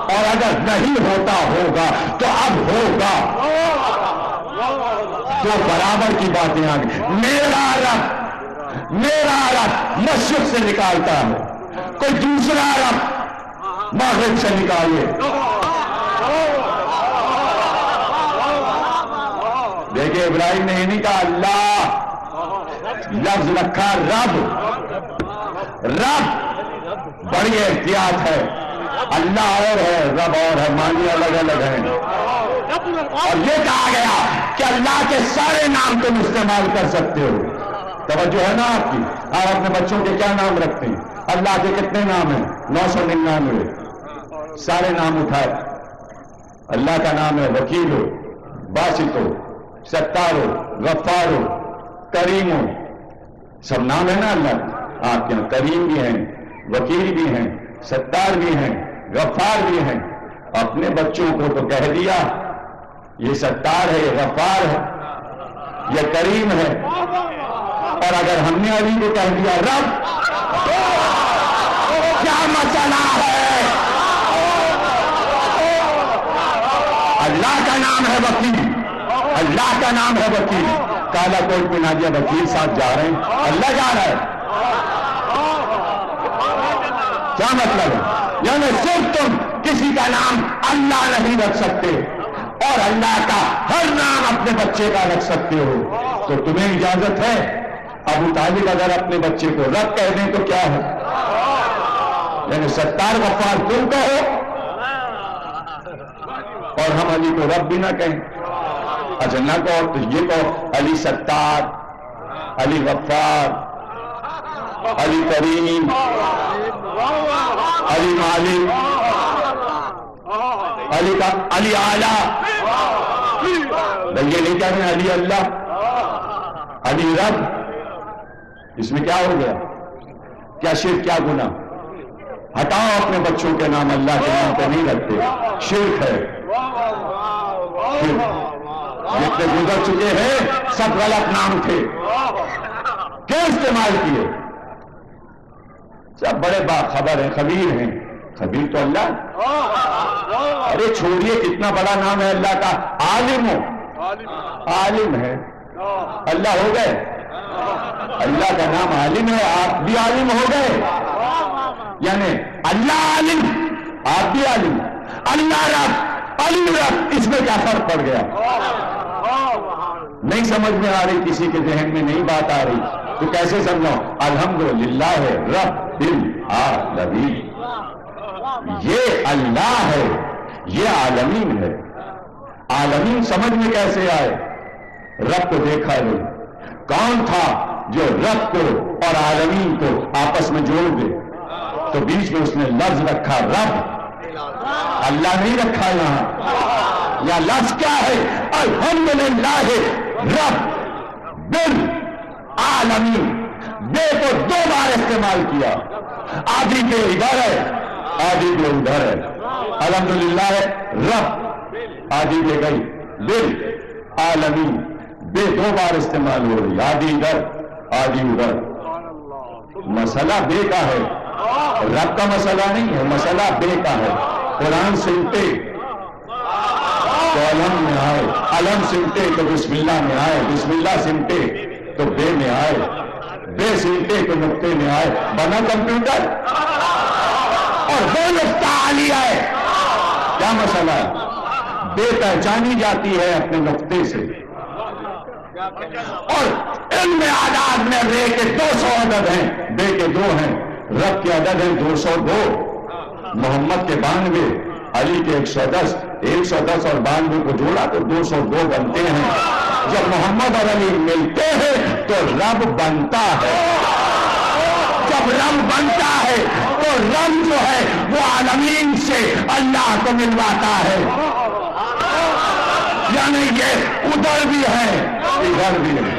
اور اگر نہیں ہوتا ہوگا تو اب ہوگا۔ تو برابر کی باتیں آ گئی۔ میرا رب مشرق سے نکالتا ہے، کوئی دوسرا رب مغرب سے نکالے۔ دیکھیں ابراہیم نے یہ نہیں کہا اللہ، لفظ رکھا رب۔ رب بڑی احتیاط ہے، اللہ اور ہے، رب اور ہے، معنی الگ الگ ہیں۔ اور یہ کہا گیا کہ اللہ کے سارے نام تم استعمال کر سکتے ہو۔ توجہ ہے نا آپ کی؟ آپ اپنے بچوں کے کیا نام رکھتے ہیں؟ اللہ کے کتنے نام ہیں؟ 999۔ سارے نام اٹھائے۔ اللہ کا نام ہے وکیل ہو، باسط ہو، ستار ہو، غفار ہو، کریم ہو، سب نام ہے نا اللہ آپ کے یہاں۔ کریم بھی ہیں، وکیل بھی ہیں، ستار بھی ہیں، غفار بھی ہیں۔ اپنے بچوں کو تو کہہ دیا یہ ستار ہے، یہ غفار ہے، یہ کریم ہے، اور اگر ہم نے علی کو کہہ دیا رب، کیا مسئلہ ہے؟ اللہ کا نام ہے وکیل، اللہ کا نام ہے وکیل۔ کالا کوئی پنا دیا وکیل صاحب جا رہے ہیں، اللہ جا رہا ہے، کیا مطلب ہے؟ یعنی صرف تم کسی کا نام اللہ نہیں رکھ سکتے اور اللہ کا ہر نام اپنے بچے کا رکھ سکتے ہو، تو تمہیں اجازت ہے۔ ابو طالب اگر اپنے بچے کو رب کہہ دیں تو کیا ہے؟ یعنی ستار غفار تم کہو اور ہم علی کو رب بھی نہ کہیں۔ اچھا نہ کہو تو یہ کہو علی ستار، علی غفار، علی کریم، علی مالک، علی اعلیٰ۔ یہ نہیں کہہ رہے علی اللہ، علی رب، اس میں کیا ہو گیا؟ کیا شرک، کیا گناہ؟ ہٹاؤ اپنے بچوں کے نام اللہ کے نام پہ نہیں رکھتے، شرک ہے۔ جتنے گزر چکے ہیں سب غلط نام تھے، کیوں استعمال کیے؟ سب بڑے باخبر ہیں، خبیر ہیں۔ خبیر تو اللہ، ارے چھوڑیے کتنا بڑا نام ہے اللہ کا۔ عالم ہو، عالم ہے، اللہ ہو گئے، اللہ کا نام عالم ہے، آپ بھی عالم ہو گئے۔ یعنی اللہ عالم، آپ بھی عالم، اللہ رب، علی رب، اس میں کیا فرق پڑ گیا؟ نہیں سمجھ میں آ رہی، کسی کے ذہن میں نہیں بات آ رہی تو کیسے سمجھو؟ الحمدللہ رب العالمین، یہ اللہ ہے، یہ عالمین ہے۔ عالمین سمجھ میں کیسے آئے؟ رب کو دیکھا نہیں، کون تھا جو رب کو اور عالمین کو آپس میں جوڑ دے؟ تو بیچ میں اس نے لفظ رکھا رب، اللہ نہیں رکھا یہاں۔ یا لفظ کیا ہے؟ الحمدللہ رب بالعالمین۔ بے کو دو بار استعمال کیا، آدھی کے ادھر ہے، آدھی کے ادھر ہے۔ الحمدللہ رب، آدھی کے گئی، بالعالمین، بے دو بار استعمال ہو رہی، آدھی ادھر آدھی ادھر۔ مسئلہ بے کا ہے، رب کا مسئلہ نہیں ہے، مسئلہ بے کا ہے۔ قرآن سنتے تو علم میں آئے، علم سنتے تو بسم اللہ میں آئے، بسم اللہ سنتے تو بے میں آئے، بے سنتے تو نقطے میں آئے۔ بنا کمپیوٹر اور بے نقطہ علی آئے، کیا مسئلہ ہے؟ بے پہچانی جاتی ہے اپنے نقطے سے، اور علم اعداد میں بے کے 200 عدد ہیں، بے کے 2 ہیں، رب کے عدد ہیں 202، محمد کے 92، علی کے 110، 110 اور 92 کو جوڑا تو 202 بنتے ہیں۔ جب محمد اور علی ملتے ہیں تو رب بنتا ہے، جب رب بنتا ہے تو رب جو ہے وہ عالمین سے اللہ کو ملواتا ہے۔ یعنی یہ ادھر بھی ہے ادھر بھی ہے۔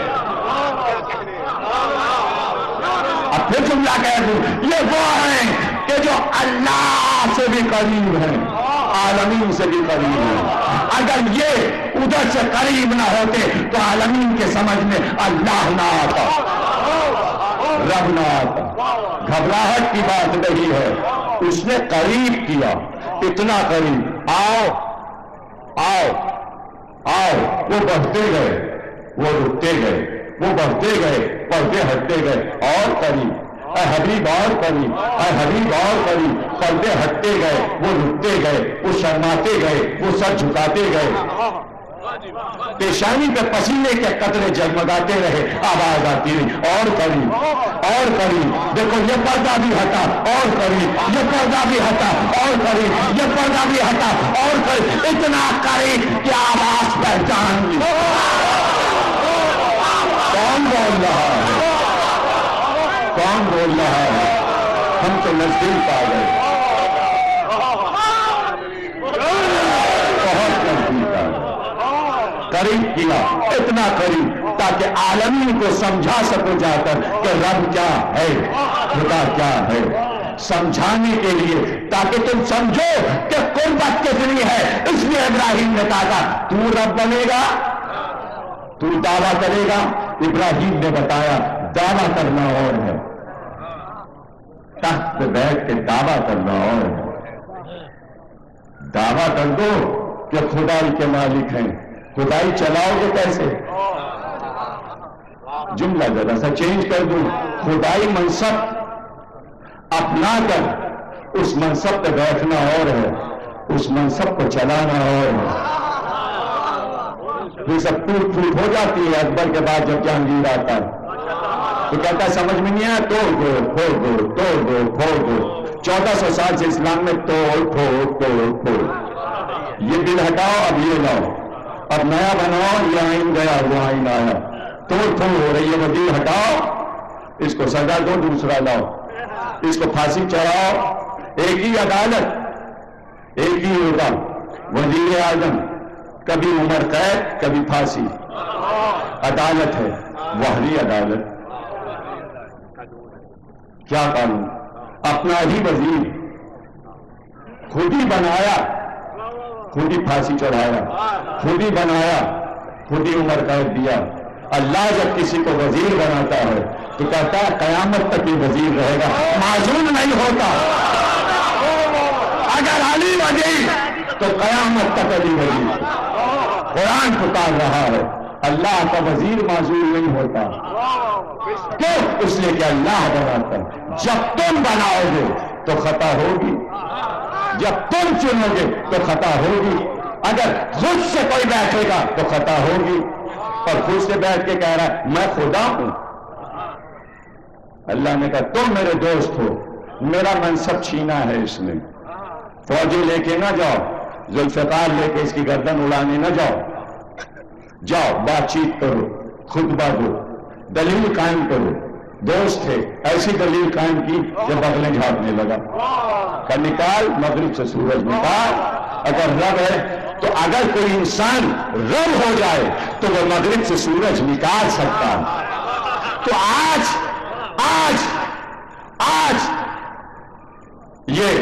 اب پھر جملہ کہہ دوں، یہ وہ ہیں کہ جو اللہ سے بھی قریب ہیں، عالمین سے بھی قریب ہیں. اگر یہ ادھر سے قریب نہ ہوتے تو عالمین کے سمجھ میں اللہ نہ آتا، رب نہ آتا. گھبراہٹ کی بات نہیں ہے، اس نے قریب کیا، اتنا قریب. آؤ آؤ آؤ. وہ بڑھتے گئے، وہ رکتے گئے، وہ بڑھتے گئے، پردے ہٹتے گئے، اور قریب. اے حبیب اور قریب، اے حبیب اور قریب. پردے ہٹتے گئے، وہ رکتے گئے، وہ شرماتے گئے، وہ سر جھکاتے گئے. پیشانی پہ پسینے کے قطرے جگمگاتے رہے، آواز آتی رہی اور قریب اور قریب. دیکھو یہ پردہ بھی ہٹا اور قریب، یہ پردہ بھی ہٹا اور قریب، یہ پردہ بھی ہٹا اور قریب. اتنا قریب کہ آواز پہچان لی. کون بول رہا ہے؟ کون بول رہا ہے؟ ہم تو نزدیک آ گئے، بہت نزدیک آ گئے. قریب کیا، اتنا قریب تاکہ عالمین کو سمجھا سکو جا کر کہ رب کیا ہے، خدا کیا ہے. سمجھانے کے لیے تاکہ تم سمجھو کہ قربت کتنی ہے. اس لیے ابراہیم نے کہا تو رب بنے گا، تو دعویٰ کرے گا. ابراہیم نے بتایا دعویٰ کرنا اور ہے، تخت پہ بیٹھ کے دعویٰ کرنا اور ہے. دعویٰ کر دو کہ خدائی کے مالک ہیں، خدائی چلاؤ گے کیسے؟ جملہ ذرا سا چینج کر دوں. خدائی منصب اپنا کر اس منصب پہ بیٹھنا اور ہے، اس منصب کو چلانا اور ہے. یہ سب ٹوٹ پھوٹ ہو جاتی ہے اکبر کے بعد جب جہانگیر آتا ہے تو کہتا ہے سمجھ میں نہیں آیا، توڑ دو پھوڑ دو، توڑ دو پھوڑ دو. 1400 سال سے اسلام میں توڑ پھوڑ توڑ پھوڑ. یہ دل ہٹاؤ، اب یہ لاؤ، اب نیا بناؤ، یہ آئین گیا وہ آئین آیا. توڑ پھوڑ ہو رہی ہے، وہ دل ہٹاؤ، اس کو سزا دو، دوسرا لاؤ، اس کو پھانسی چڑھاؤ. ایک ہی عدالت، ایک ہی ہوگا، وزیر اعظم، کبھی عمر قید کبھی پھانسی. عدالت ہے، وحری عدالت. کیا قانون؟ اپنا ہی وزیر خود ہی بنایا، خود ہی پھانسی چڑھایا، خود ہی بنایا، خود ہی عمر قید دیا. اللہ جب کسی کو وزیر بناتا ہے تو کہتا ہے قیامت تک یہ وزیر رہے گا، معزول نہیں ہوتا. اگر علی وزیر تو قیامت تک علی وزیر. قرآن پکار رہا ہے، اللہ کا وزیر معزول نہیں ہوتا. کیوں؟ اس لیے کہ اللہ بناتا ہے. جب تم بناؤ گے تو خطا ہوگی، جب تم چنو گے تو خطا ہوگی. اگر خود سے کوئی بیٹھے گا تو خطا ہوگی. اور خود سے بیٹھ کے کہہ رہا ہے میں خدا ہوں. اللہ نے کہا تم میرے دوست ہو، میرا منصب چھینا ہے اس نے. فوجی لے کے نہ جاؤ، ذوالفقار لے کے اس کی گردن اڑانے نہ جاؤ. جاؤ بات چیت کرو، خطبہ دو، دلیل قائم کرو. دوست ہے، ایسی دلیل قائم کی کہ بغلیں جھاڑنے لگا. کہ نکال مغرب سے سورج نکال. اگر رب ہے تو اگر کوئی انسان رب ہو جائے تو وہ مغرب سے سورج نکال سکتا ہے. تو آج آج آج یہ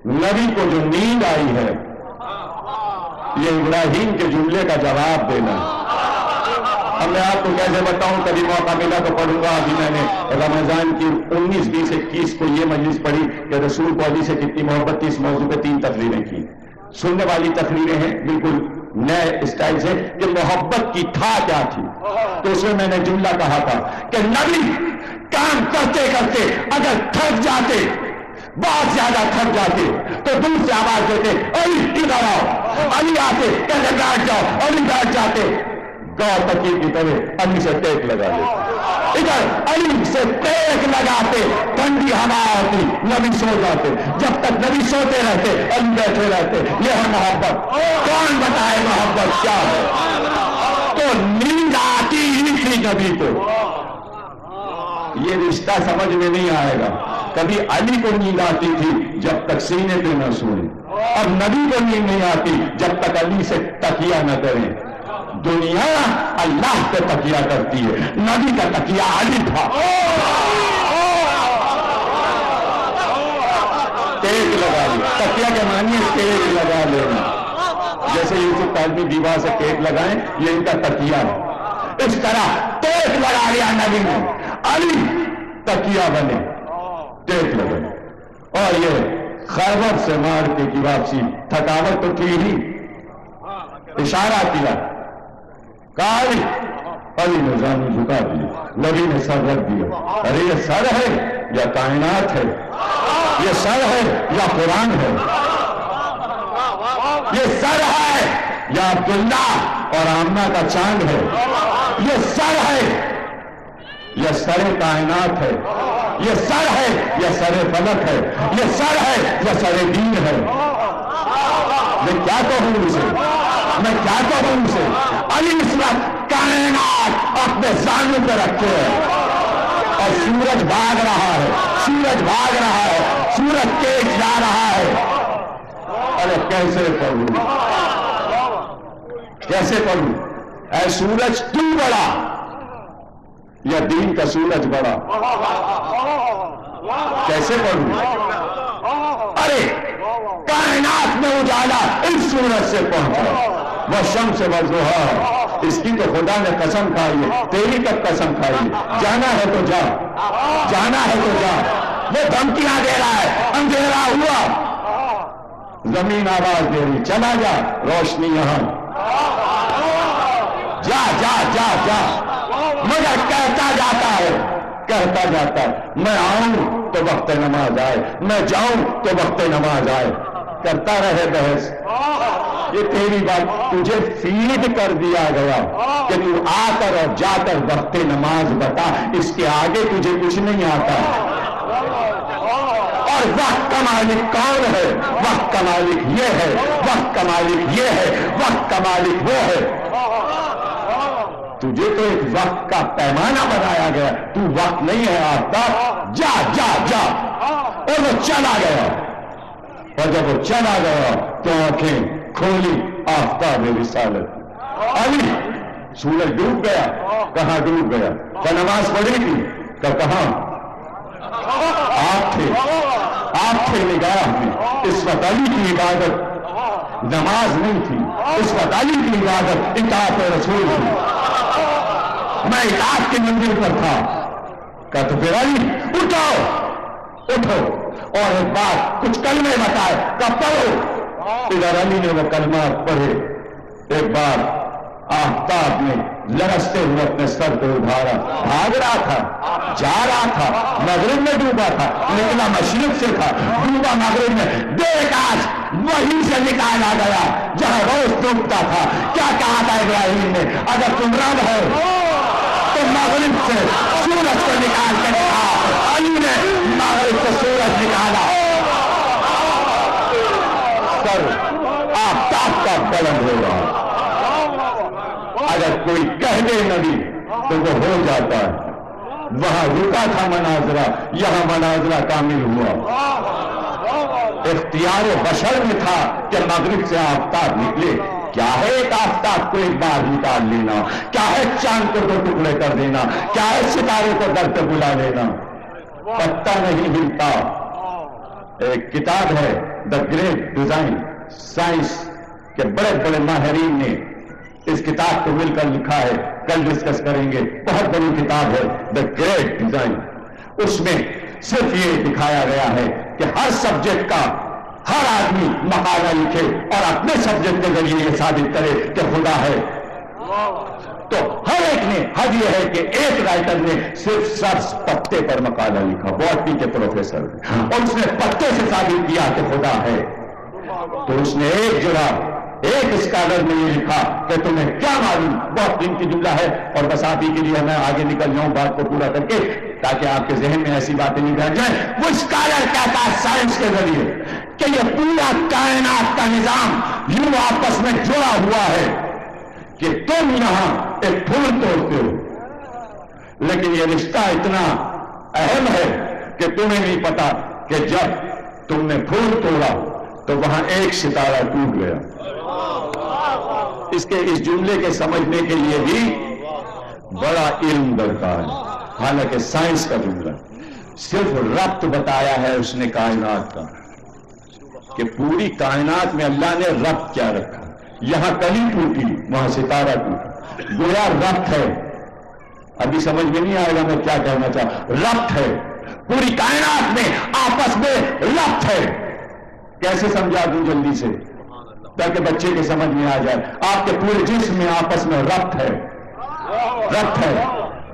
نبی کو جو نیند آئی ہے، یہ ابراہیم کے جملے کا جواب دینا. اب میں آپ کو کیسے بتاؤں، کبھی موقع ملا تو پڑھوں گا. ابھی میں نے رمضان کی 19، 20، 21 کو یہ مجلس پڑھی کہ رسول کو علی سے کتنی محبت تھی. اس موضوع پہ 3 تقریریں کی. سننے والی تقریریں ہیں بالکل نئے اسٹائل سے کہ محبت کی تھا کیا تھی. تو اس میں میں نے جملہ کہا تھا کہ نبی کام کرتے کرتے اگر تھک جاتے، بہت زیادہ تھک جاتے تو دور سے آواز دیتے علی ادھر آؤ. علی آتے کہتے بیٹھ جاؤ، علی بیٹھ جاتے. گاؤں تکیے کی طرح علی سے ٹیک لگا دیتے، ادھر علی سے ٹیک لگاتے. ٹھنڈی ہوا آتی، نبی سو جاتے. جب تک نبی سوتے رہتے علی بیٹھے رہتے. یہ ہے محبت. کون بتائے محبت کیا ہے؟ تو نیند آتی ہی تھی نبی کو. یہ رشتہ سمجھ میں نہیں آئے گا. کبھی علی کو نیند آتی تھی جب تک سینے پہ نہ سوئے، اب نبی کو نیند نہیں آتی جب تک علی سے تکیہ نہ کریں. دنیا اللہ پہ تکیہ کرتی ہے، نبی کا تکیہ علی تھا. ٹیک لگا لی. تکیہ کے معنی ٹیک لگا لینا. جیسے یوسف قاضمی دیوار سے ٹیک لگائیں, یہ ان کا تکیہ ہے. اس طرح ٹیک لگا لیا نبی نے. علی تکیہ بنے, ٹیک لگے. اور یہ خیبر سے مار کے کی واپسی, تھکاوٹ تو تھی ہی, اشارہ کیا, کہا علی نے زانو جھکا دیا, نبی نے سر رکھ دیا. ارے یہ سر ہے یا کائنات ہے؟ یہ سر ہے یا قرآن ہے؟ یہ سر ہے یا عبداللہ اور آمنہ کا چاند ہے؟ یہ سر ہے یا سر کائنات ہے؟ یہ سر ہے یا سر فلک ہے؟ یہ سر ہے یا سر دین ہے؟ میں کیا کہوں اسے, میں کیا کہوں اسے؟ علی اس وقت کائنات اپنے زانوں پہ رکھے ہیں اور سورج بھاگ رہا ہے, سورج بھاگ رہا ہے, سورج تیز جا رہا ہے. ارے کیسے پڑھوں, کیسے پڑھوں؟ اے سورج تو بڑا یا دین کا سورج بڑا؟ کیسے پڑھوں؟ ارے کائنات میں اجالا اس سورج سے پہنچا, وہ شمس والضحیٰ. اس کی تو خدا نے قسم کھائی ہے, تیری تک قسم کھائی ہے. جانا ہے تو جا, جانا ہے تو جا. وہ دھمکیاں دے رہا ہے, اندھیرا ہوا, زمین آواز دے رہی, چلا جا, روشنی یہاں, جا جا جا جا. مگر کہتا جاتا ہے, کہتا جاتا ہے, میں آؤں تو وقت نماز آئے, میں جاؤں تو وقت نماز آئے. کرتا رہے بحث. یہ تیری بات, تجھے فیڈ کر دیا گیا کہ تو آ کر اور جا کر وقت نماز بتا, اس کے آگے تجھے کچھ نہیں آتا. اور وقت کا مالک کون ہے؟ وقت کا مالک یہ ہے, وقت کا مالک یہ ہے, وقت کا مالک وہ ہے. تجھے تو ایک وقت کا پیمانہ بنایا گیا, تو وقت نہیں ہے آفتاب, جا جا جا. اور وہ چلا گیا, اور جب وہ چلا گیا تو آنکھیں کھولی آفتاب رسالت. علی, سورج ڈوب گیا, کہاں ڈوب گیا؟ کیا نماز پڑھی تھی؟ کہاں؟ آپ تھے, آپ تھے نگاہ میں. اس وقت علی کی عبادت نماز نہیں تھی, اس وقت علی کی عبادت اطاعت رسول تھی. میں اطاعت کے مندر پر تھا. کہا تو پھر علی اٹھو, اٹھو اور ایک بات, کچھ کلمے بتائے. کب پڑھو. ادھر علی نے وہ کلمات پڑھے. ایک بار آفتاب نے لرزتے ہوئے اپنے سر کو ابھارا, بھاگ رہا تھا, جا رہا تھا, مغرب میں ڈوبا تھا, نکلا مشرق سے تھا, ڈوبا مغرب میں. دیکھ آج وہیں سے نکالا گیا جہاں روز ڈوبتا تھا. کیا کہا تھا ابراہیم نے؟ اگر تم رب ہو تو مغرب سے سورج کو نکال کے دکھا. علی نے مغرب سے سورج نکالا. سر آفتاب کا بلند ہو رہا. اگر کوئی کہہ دے نبی تو وہ ہو جاتا ہے. وہاں رکا تھا مناظرہ, یہاں مناظرہ کامل ہوا. اختیار بشر میں تھا کہ مغرب سے آفتاب نکلے. کیا ہے ایک آفتاب کو ایک بار نکال لینا, کیا ہے چاند کو دو ٹکڑے کر دینا, کیا ہے ستارے کو در پہ بلا لینا. پتہ نہیں ہلتا. ایک کتاب ہے دا گریٹ ڈیزائن, سائنس کے بڑے بڑے ماہرین نے اس کتاب کو مل کر لکھا ہے, کل ڈسکس کریں گے. بہت بڑی کتاب ہے دا گریٹ ڈیزائن. اس میں صرف یہ دکھایا گیا ہے کہ ہر سبجیکٹ کا ہر آدمی مقالہ لکھے اور اپنے سبجیکٹ کے ذریعے یہ ثابت کرے کہ خدا ہے. تو ہر ایک نے حد یہ ہے کہ ایک رائٹر نے صرف سبز پتے پر مقالہ لکھا, باٹنی کے پروفیسر نے, اور اس نے پتے سے ثابت کیا کہ خدا ہے. تو اس نے ایک جڑا ایک اسکالر نے یہ لکھا کہ تمہیں کیا معلوم. بہت قیمتی جملہ ہے اور بس آپ ہی کے لیے میں آگے نکل جاؤں بات کو پورا کر کے, تاکہ آپ کے ذہن میں ایسی باتیں نہیں بیٹھ جائیں. وہ اسکالر کہتا ہے سائنس کے ذریعے کہ یہ پورا کائنات کا نظام یوں آپس میں جڑا ہوا ہے کہ تم یہاں ایک پھول توڑتے ہو, لیکن یہ رشتہ اتنا اہم ہے کہ تمہیں نہیں پتا کہ جب تم نے پھول توڑا تو وہاں ایک ستارہ ٹوٹ گیا. اس جملے کے سمجھنے کے لیے بھی بڑا علم درکار ہے. حالانکہ سائنس کا جملہ صرف ربط بتایا ہے اس نے کائنات کا, کہ پوری کائنات میں اللہ نے ربط کیا رکھا. یہاں کلی ٹوٹی وہاں ستارہ ٹوٹا، گویا ربط ہے. ابھی سمجھ میں نہیں آئے گا میں کیا کہنا چاہتا. ربط ہے پوری کائنات میں، آپس میں ربط ہے. کیسے سمجھا دوں جلدی سے تاکہ بچے کے سمجھ میں آ جائے. آپ کے پورے جسم میں آپس میں ربط ہے، ربط ہے،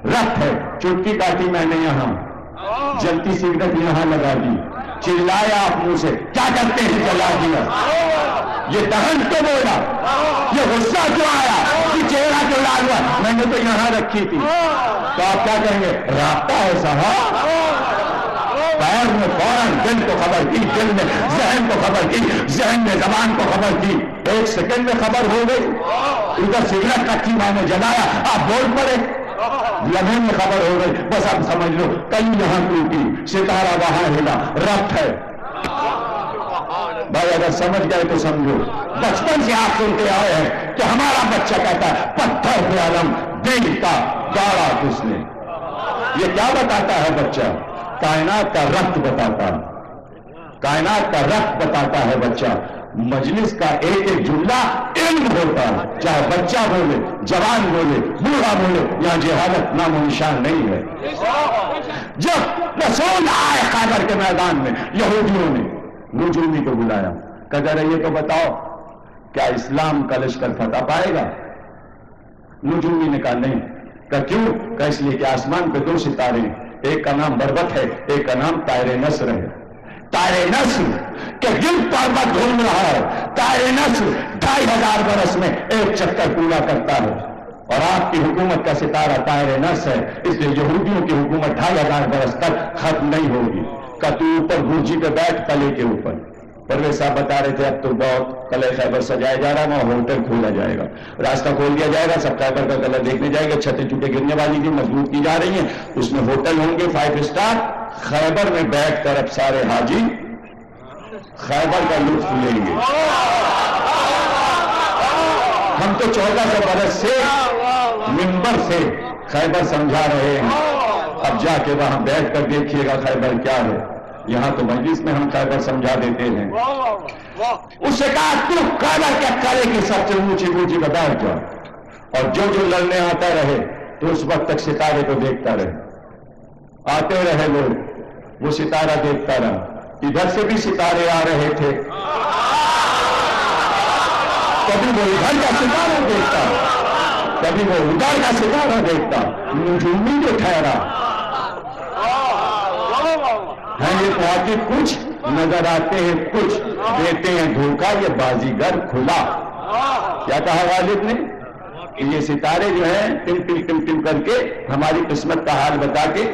ربط ہے. چٹکی کاٹی میں نے یہاں، جلتی سگریٹ یہاں لگا دی، چلایا آپ منہ سے، کیا کرتے ہیں جلا دیا. یہ دہن تو بولا، یہ غصہ کیوں آیا، یہ چہرہ کیوں لال ہوا، میں نے تو یہاں رکھی تھی. تو آپ کیا کہیں گے؟ رابطہ ہے صاحب. پیر میں فوراً دل کو خبر کی، دل نے ذہن کو خبر کی، ذہن نے زبان کو خبر کی. 1 سیکنڈ میں خبر ہو گئی. ادھر سگریٹ رکھی میں نے جلایا، آپ بول پڑے، لمحے میں خبر ہو گئی. بس اب سمجھ لو کئی یہاں ٹوٹی، ستارہ وہاں ہلا، ربط ہے. بھائی اگر سمجھ گئے تو سمجھو. بچپن سے آپ سنتے آئے ہیں کہ ہمارا بچہ کہتا ہے پتھر پہ علم دل کا گاڑا کس نے. یہ کیا بتاتا ہے بچہ؟ کائنات کا ربط بتاتا ہے، کائنات کا ربط بتاتا ہے بچہ. مجلس کا ایک ایک جملہ علم ہوتا ہے، چاہے بچہ بولے، جوان بولے، بوڑھا بولے، یہاں جہالت نام و نشان نہیں ہے. جب رسول آئے خیبر کے میدان میں، یہودیوں نے نجومی کو بلایا، کہا رہے یہ تو بتاؤ کیا اسلام کا لشکر فتح پائے گا؟ نجومی نے کہا نہیں. کہا کیوں؟ کہا اس لیے کہ آسمان پہ 2 ستارے ہیں، ایک کا نام بربط ہے، ایک کا نام طائر نصر ہے. طائر نصر کہ گرد پربت گھوم رہا ہے، طائر نصر 2500 برس میں ایک چکر پورا کرتا ہے. اور آپ کی حکومت کا ستارہ طائر نصر ہے، اس لیے یہودیوں کی حکومت 2500 برس تک ختم نہیں ہوگی. کہ تو اوپر برجی پہ بیٹھ قلعے کے اوپر. پرویز صاحب بتا رہے تھے اب تو بہت قلعہ خیبر سجایا جا رہا ہے، وہاں ہوٹل کھولا جائے گا، راستہ کھول دیا جائے گا، سب خیبر کا قلعہ دیکھنے جائے گا. چھتیں چوٹیں گرنے والی تھی، مضبوط کی جا رہی ہیں، اس میں ہوٹل ہوں گے 5 اسٹار. خیبر میں بیٹھ کر اب سارے حاجی خیبر کا لطف لیں گے. ہم تو 1400 برس سے منبر سے خیبر سمجھا رہے ہیں، اب جا کے وہاں بیٹھ کر دیکھیے گا خیبر کیا ہے. یہاں تو مجلس میں ہم خیبر سمجھا دیتے ہیں. اس سے کہا تو خیبر کے قلعے کی سب سے اونچی پہ بیٹھ جا، اور جو لڑنے آتا رہے تو اس وقت تک ستارے کو دیکھتا رہے. آتے رہے لوگ، وہ ستارہ دیکھتا رہا. ادھر سے بھی ستارے آ رہے تھے، کبھی وہ ادھر کا ستارہ دیکھتا، کبھی وہ ادھر کا ستارہ دیکھتا. نجومی جو ٹھہرا ہیں یہ تو کچھ نظر آتے ہیں، کچھ دیتے ہیں دھوکہ، یہ بازیگر کھلا. کیا کہا والد نے کہ یہ ستارے جو ہیں ٹم کر کے ہماری قسمت کا حال بتا کے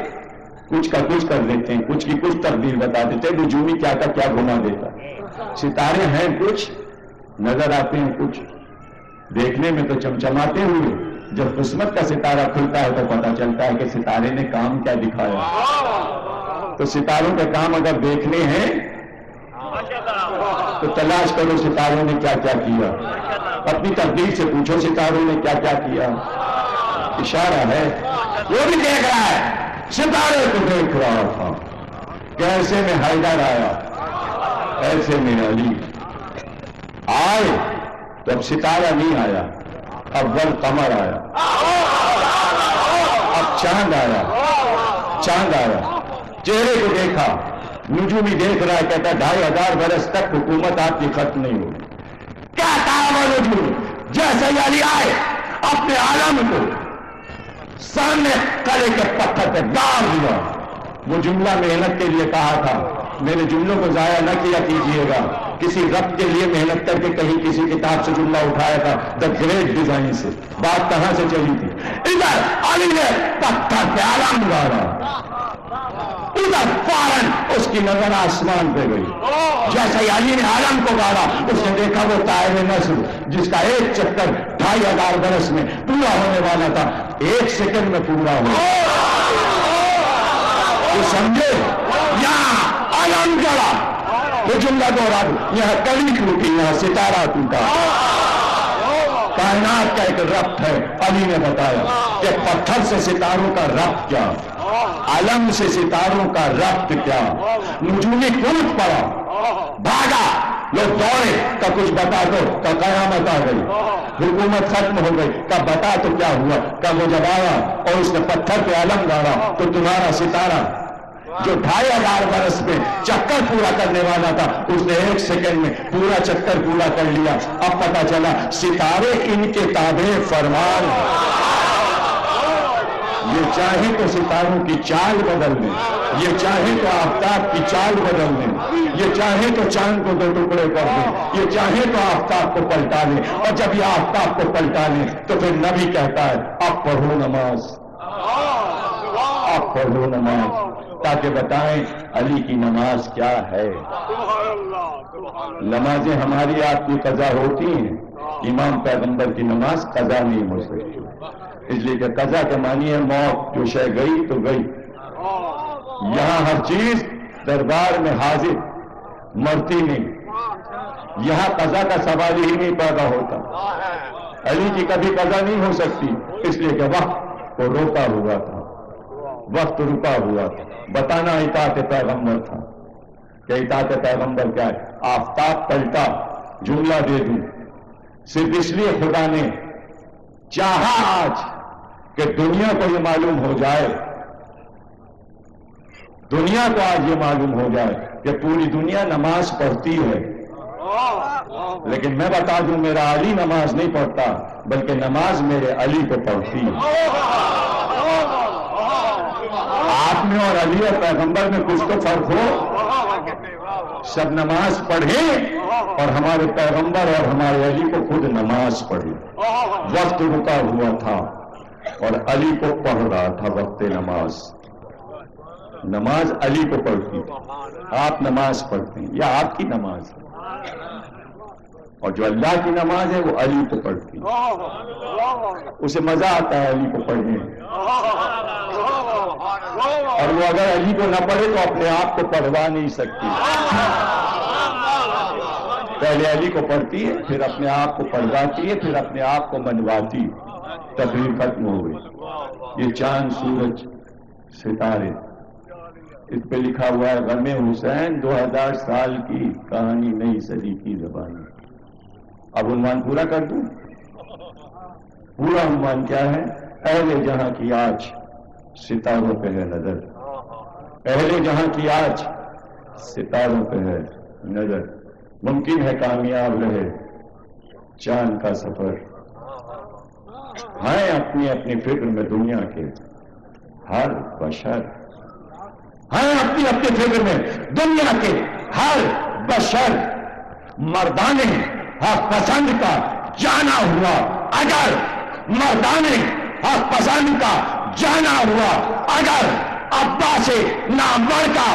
کچھ کا کچھ کر دیتے ہیں، کچھ کی کچھ تبدیل بتا دیتے ہیں. نجومی کیا کا کیا گھما دیتا. ستارے ہیں کچھ، نظر آتے ہیں کچھ، دیکھنے میں تو چمچماتے ہوئے، جب قسمت کا ستارہ کھلتا ہے تو پتہ چلتا ہے کہ ستارے نے کام کیا دکھایا. تو ستاروں کا کام اگر دیکھنے ہیں تو تلاش کرو ستاروں نے کیا کیا کیا. اپنی تقدیر سے پوچھو ستاروں نے کیا کیا کیا. اشارہ ہے، وہ بھی دیکھ رہا ہے، ستارے کو دیکھ رہا تھا. کیسے میں حیدر آیا، ایسے میں علی آئے. تو اب ستارہ نہیں آیا، اول قمر آیا، اب چاند آیا. چاند آیا، چہرے کو دیکھا. نجومی دیکھ رہا ہے، کہتا 2500 برس تک حکومت آپ کی ختم نہیں ہوگی. کیا کہا وہ نجومی؟ جیسے ہی علی آئے اپنے عالم کو سامنے قلعے کے پتھر پہ گاڑ دیا. وہ جملہ محنت کے لیے کہا تھا، میرے جملوں کو ضائع نہ کیا کیجیے گا. کسی رب کے لیے محنت کر کے کہیں کسی کتاب سے جملہ اٹھایا تھا، دا گریٹ ڈیزائن سے. بات کہاں سے چلی تھی؟ ادھر علی نے پتھر پہ علم گاڑا، ادھر فوراً اس کی نظر آسمان پہ گئی. جیسے ہی علی نے علم کو گاڑا، اس نے دیکھا وہ طائر نصر جس کا ایک چکر 2500 برس میں پورا ہونے والا تھا، 1 سیکنڈ میں پورا ہوا. تو سمجھے یہاں علم گڑا، وہ جملہ دوہرا دو، یہاں کلی ٹوٹی، یہاں ستارہ ٹوٹا. کائنات کا ایک ربط ہے. علی نے بتایا کہ پتھر سے ستاروں کا ربط کیا، علم سے ستاروں کا ربط کیا. نجومی کود پڑا، بھاگا، لوگ دوڑے کا کچھ بتا دو کا قیامت آ گئی، حکومت ختم ہو گئی کا بتا تو کیا ہوا کا وہ جب آیا اور اس نے پتھر پہ علم گاڑا تو تمہارا ستارہ جو 2500 برس میں چکر پورا کرنے والا تھا اس نے 1 سیکنڈ میں پورا چکر پورا کر لیا. اب پتا چلا ستارے ان کے تابع فرمان. یہ چاہے تو ستاروں کی چال بدل دیں، یہ چاہے تو آفتاب کی چال بدل دیں، یہ چاہے تو چاند کو 2 ٹکڑے کر دیں، یہ چاہے تو آفتاب کو پلٹا لیں. اور جب یہ آفتاب کو پلٹا لیں تو پھر نبی کہتا ہے اب پڑھو نماز، اب پڑھو نماز، تاکہ بتائیں علی کی نماز کیا ہے. نمازیں ہماری آپ کی قضا ہوتی ہیں، امام پیغمبر کی نماز قضا نہیں ہو سکتی، اس لیے کہ قضا کے معنی ہے موت، جو شے گئی تو گئی. یہاں ہر چیز دربار میں حاضر، مرتی نہیں. یہاں قضا کا سوال ہی نہیں پیدا ہوتا. علی کی کبھی قضا نہیں ہو سکتی، اس لیے کہ وقت کو روکا ہوا تھا، وقت رکا ہوا تھا. بتانا اطاعت پیغمبر تھا کہ اطاعت پیغمبر کیا ہے. آفتاب پلٹا، جملہ دے دوں، صرف اس لیے خدا نے چاہا آج کہ دنیا کو یہ معلوم ہو جائے، دنیا کو آج یہ معلوم ہو جائے کہ پوری دنیا نماز پڑھتی ہے، لیکن میں بتا دوں میرا علی نماز نہیں پڑھتا بلکہ نماز میرے علی کو پڑھتی ہے. آپ میں اور علی اور پیغمبر میں کچھ تو فرق ہو. سب نماز پڑھیں اور ہمارے پیغمبر اور ہمارے علی کو خود نماز پڑھی. وقت رکا ہوا تھا اور علی کو پڑھ رہا تھا وقت نماز. نماز علی کو پڑھتی، آپ نماز پڑھتے ہیں، یا آپ کی نماز ہے، اور جو اللہ کی نماز ہے وہ علی کو پڑھتی. اسے مزہ آتا ہے علی کو پڑھنے، اور وہ اگر علی کو نہ پڑھے تو اپنے آپ کو پڑھوا نہیں سکتی. پہلے علی کو پڑھتی ہے، پھر اپنے آپ کو پڑھواتی ہے، پھر اپنے آپ کو منواتی. تقریر ختم ہو گئی. یہ چاند، سورج، ستارے، اس پہ لکھا ہوا ہے غم حسین 2000 سال کی کہانی نئی صدی کی زبانی. اب عنوان پورا کر دوں. پورا عنوان کیا ہے؟ اہل جہاں کی آج ستاروں پہ ہے نظر. اہل جہاں کی آج ستاروں پہ ہے نظر. ممکن ہے کامیاب رہے چاند کا سفر. ہیں اپنی اپنی فکر میں دنیا کے ہر بشر، ہیں اپنی اپنی فکر میں دنیا کے ہر بشر. مردانے حق پسند کا جانا ہوا اگر، مردانے حق پسند کا جانا ہوا اگر عباس نامور کا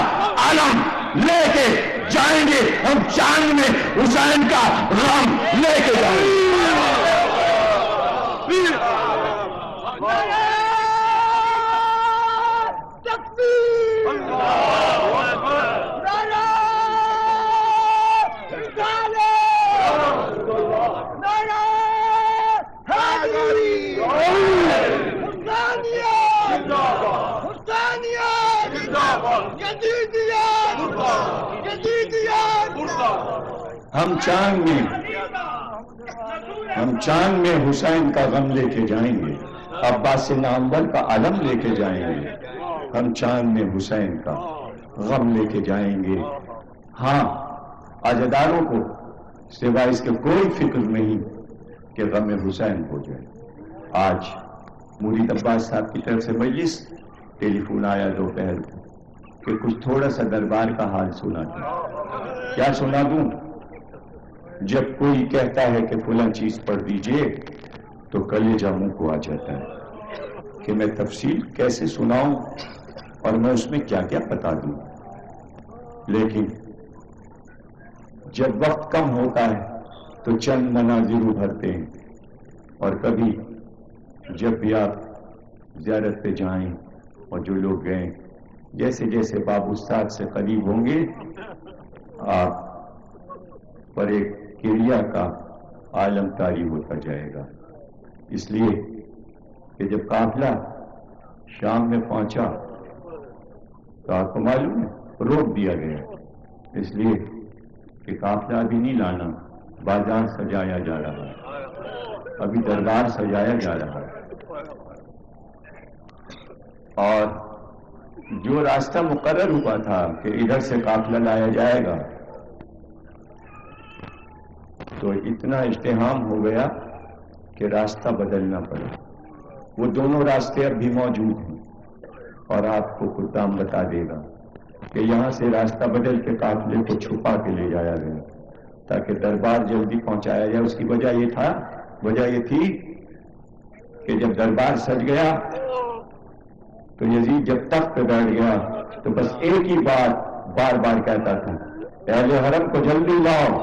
علم لے کے جائیں گے، ہم چاند میں حسین کا غم لے کے جائیں گے. ہم چاند میں حسین کا غم لے کے جائیں گے، عباس نامور کا علم لے کے جائیں گے. ہم چاند میں حسین کا غم لے کے جائیں گے. ہاں، عزاداروں کو سوائے اس کے کوئی فکر نہیں کہ غم حسین ہو جائے. آج مرید عباس صاحب کی طرف سے مجلس ٹیلی فون آیا دوپہر کو کہ کچھ تھوڑا سا دربار کا حال سنا دوں. کیا سنا دوں؟ جب کوئی کہتا ہے کہ فلاں چیز پڑھ دیجئے تو کلیجہ منہ کو آ جاتا ہے کہ میں تفصیل کیسے سناؤں اور میں اس میں کیا کیا بتا دوں. لیکن جب وقت کم ہوتا ہے تو چند مناظر ابھرتے ہیں، اور کبھی جب بھی آپ زیارت پہ جائیں اور جو لوگ گئے جیسے جیسے باب استاد سے قریب ہوں گے آپ پر ایک کریا کا عالم طاری ہوتا جائے گا. اس لیے کہ جب قافلہ شام میں پہنچا تو آپ کو معلوم ہے روک دیا گیا، اس لیے کہ قافلہ ابھی نہیں لانا، بازار سجایا جا رہا ہے، ابھی دربار سجایا جا رہا ہے۔ اور جو راستہ مقرر ہوا تھا کہ ادھر سے قافلہ لایا جائے گا، تو اتنا ازدحام ہو گیا کہ راستہ بدلنا پڑا۔ وہ دونوں راستے اب بھی موجود ہیں، اور آپ کو قدام بتا دے گا کہ یہاں سے راستہ بدل کے قافلے کو چھپا کے لے جایا گیا تاکہ دربار جلدی پہنچایا جائے۔ اس کی وجہ یہ تھی کہ جب دربار سج گیا تو یزید جب تخت پہ بیٹھ گیا تو بس ایک ہی بات بار بار کہتا تھا، اہل حرم کو جلدی لاؤ،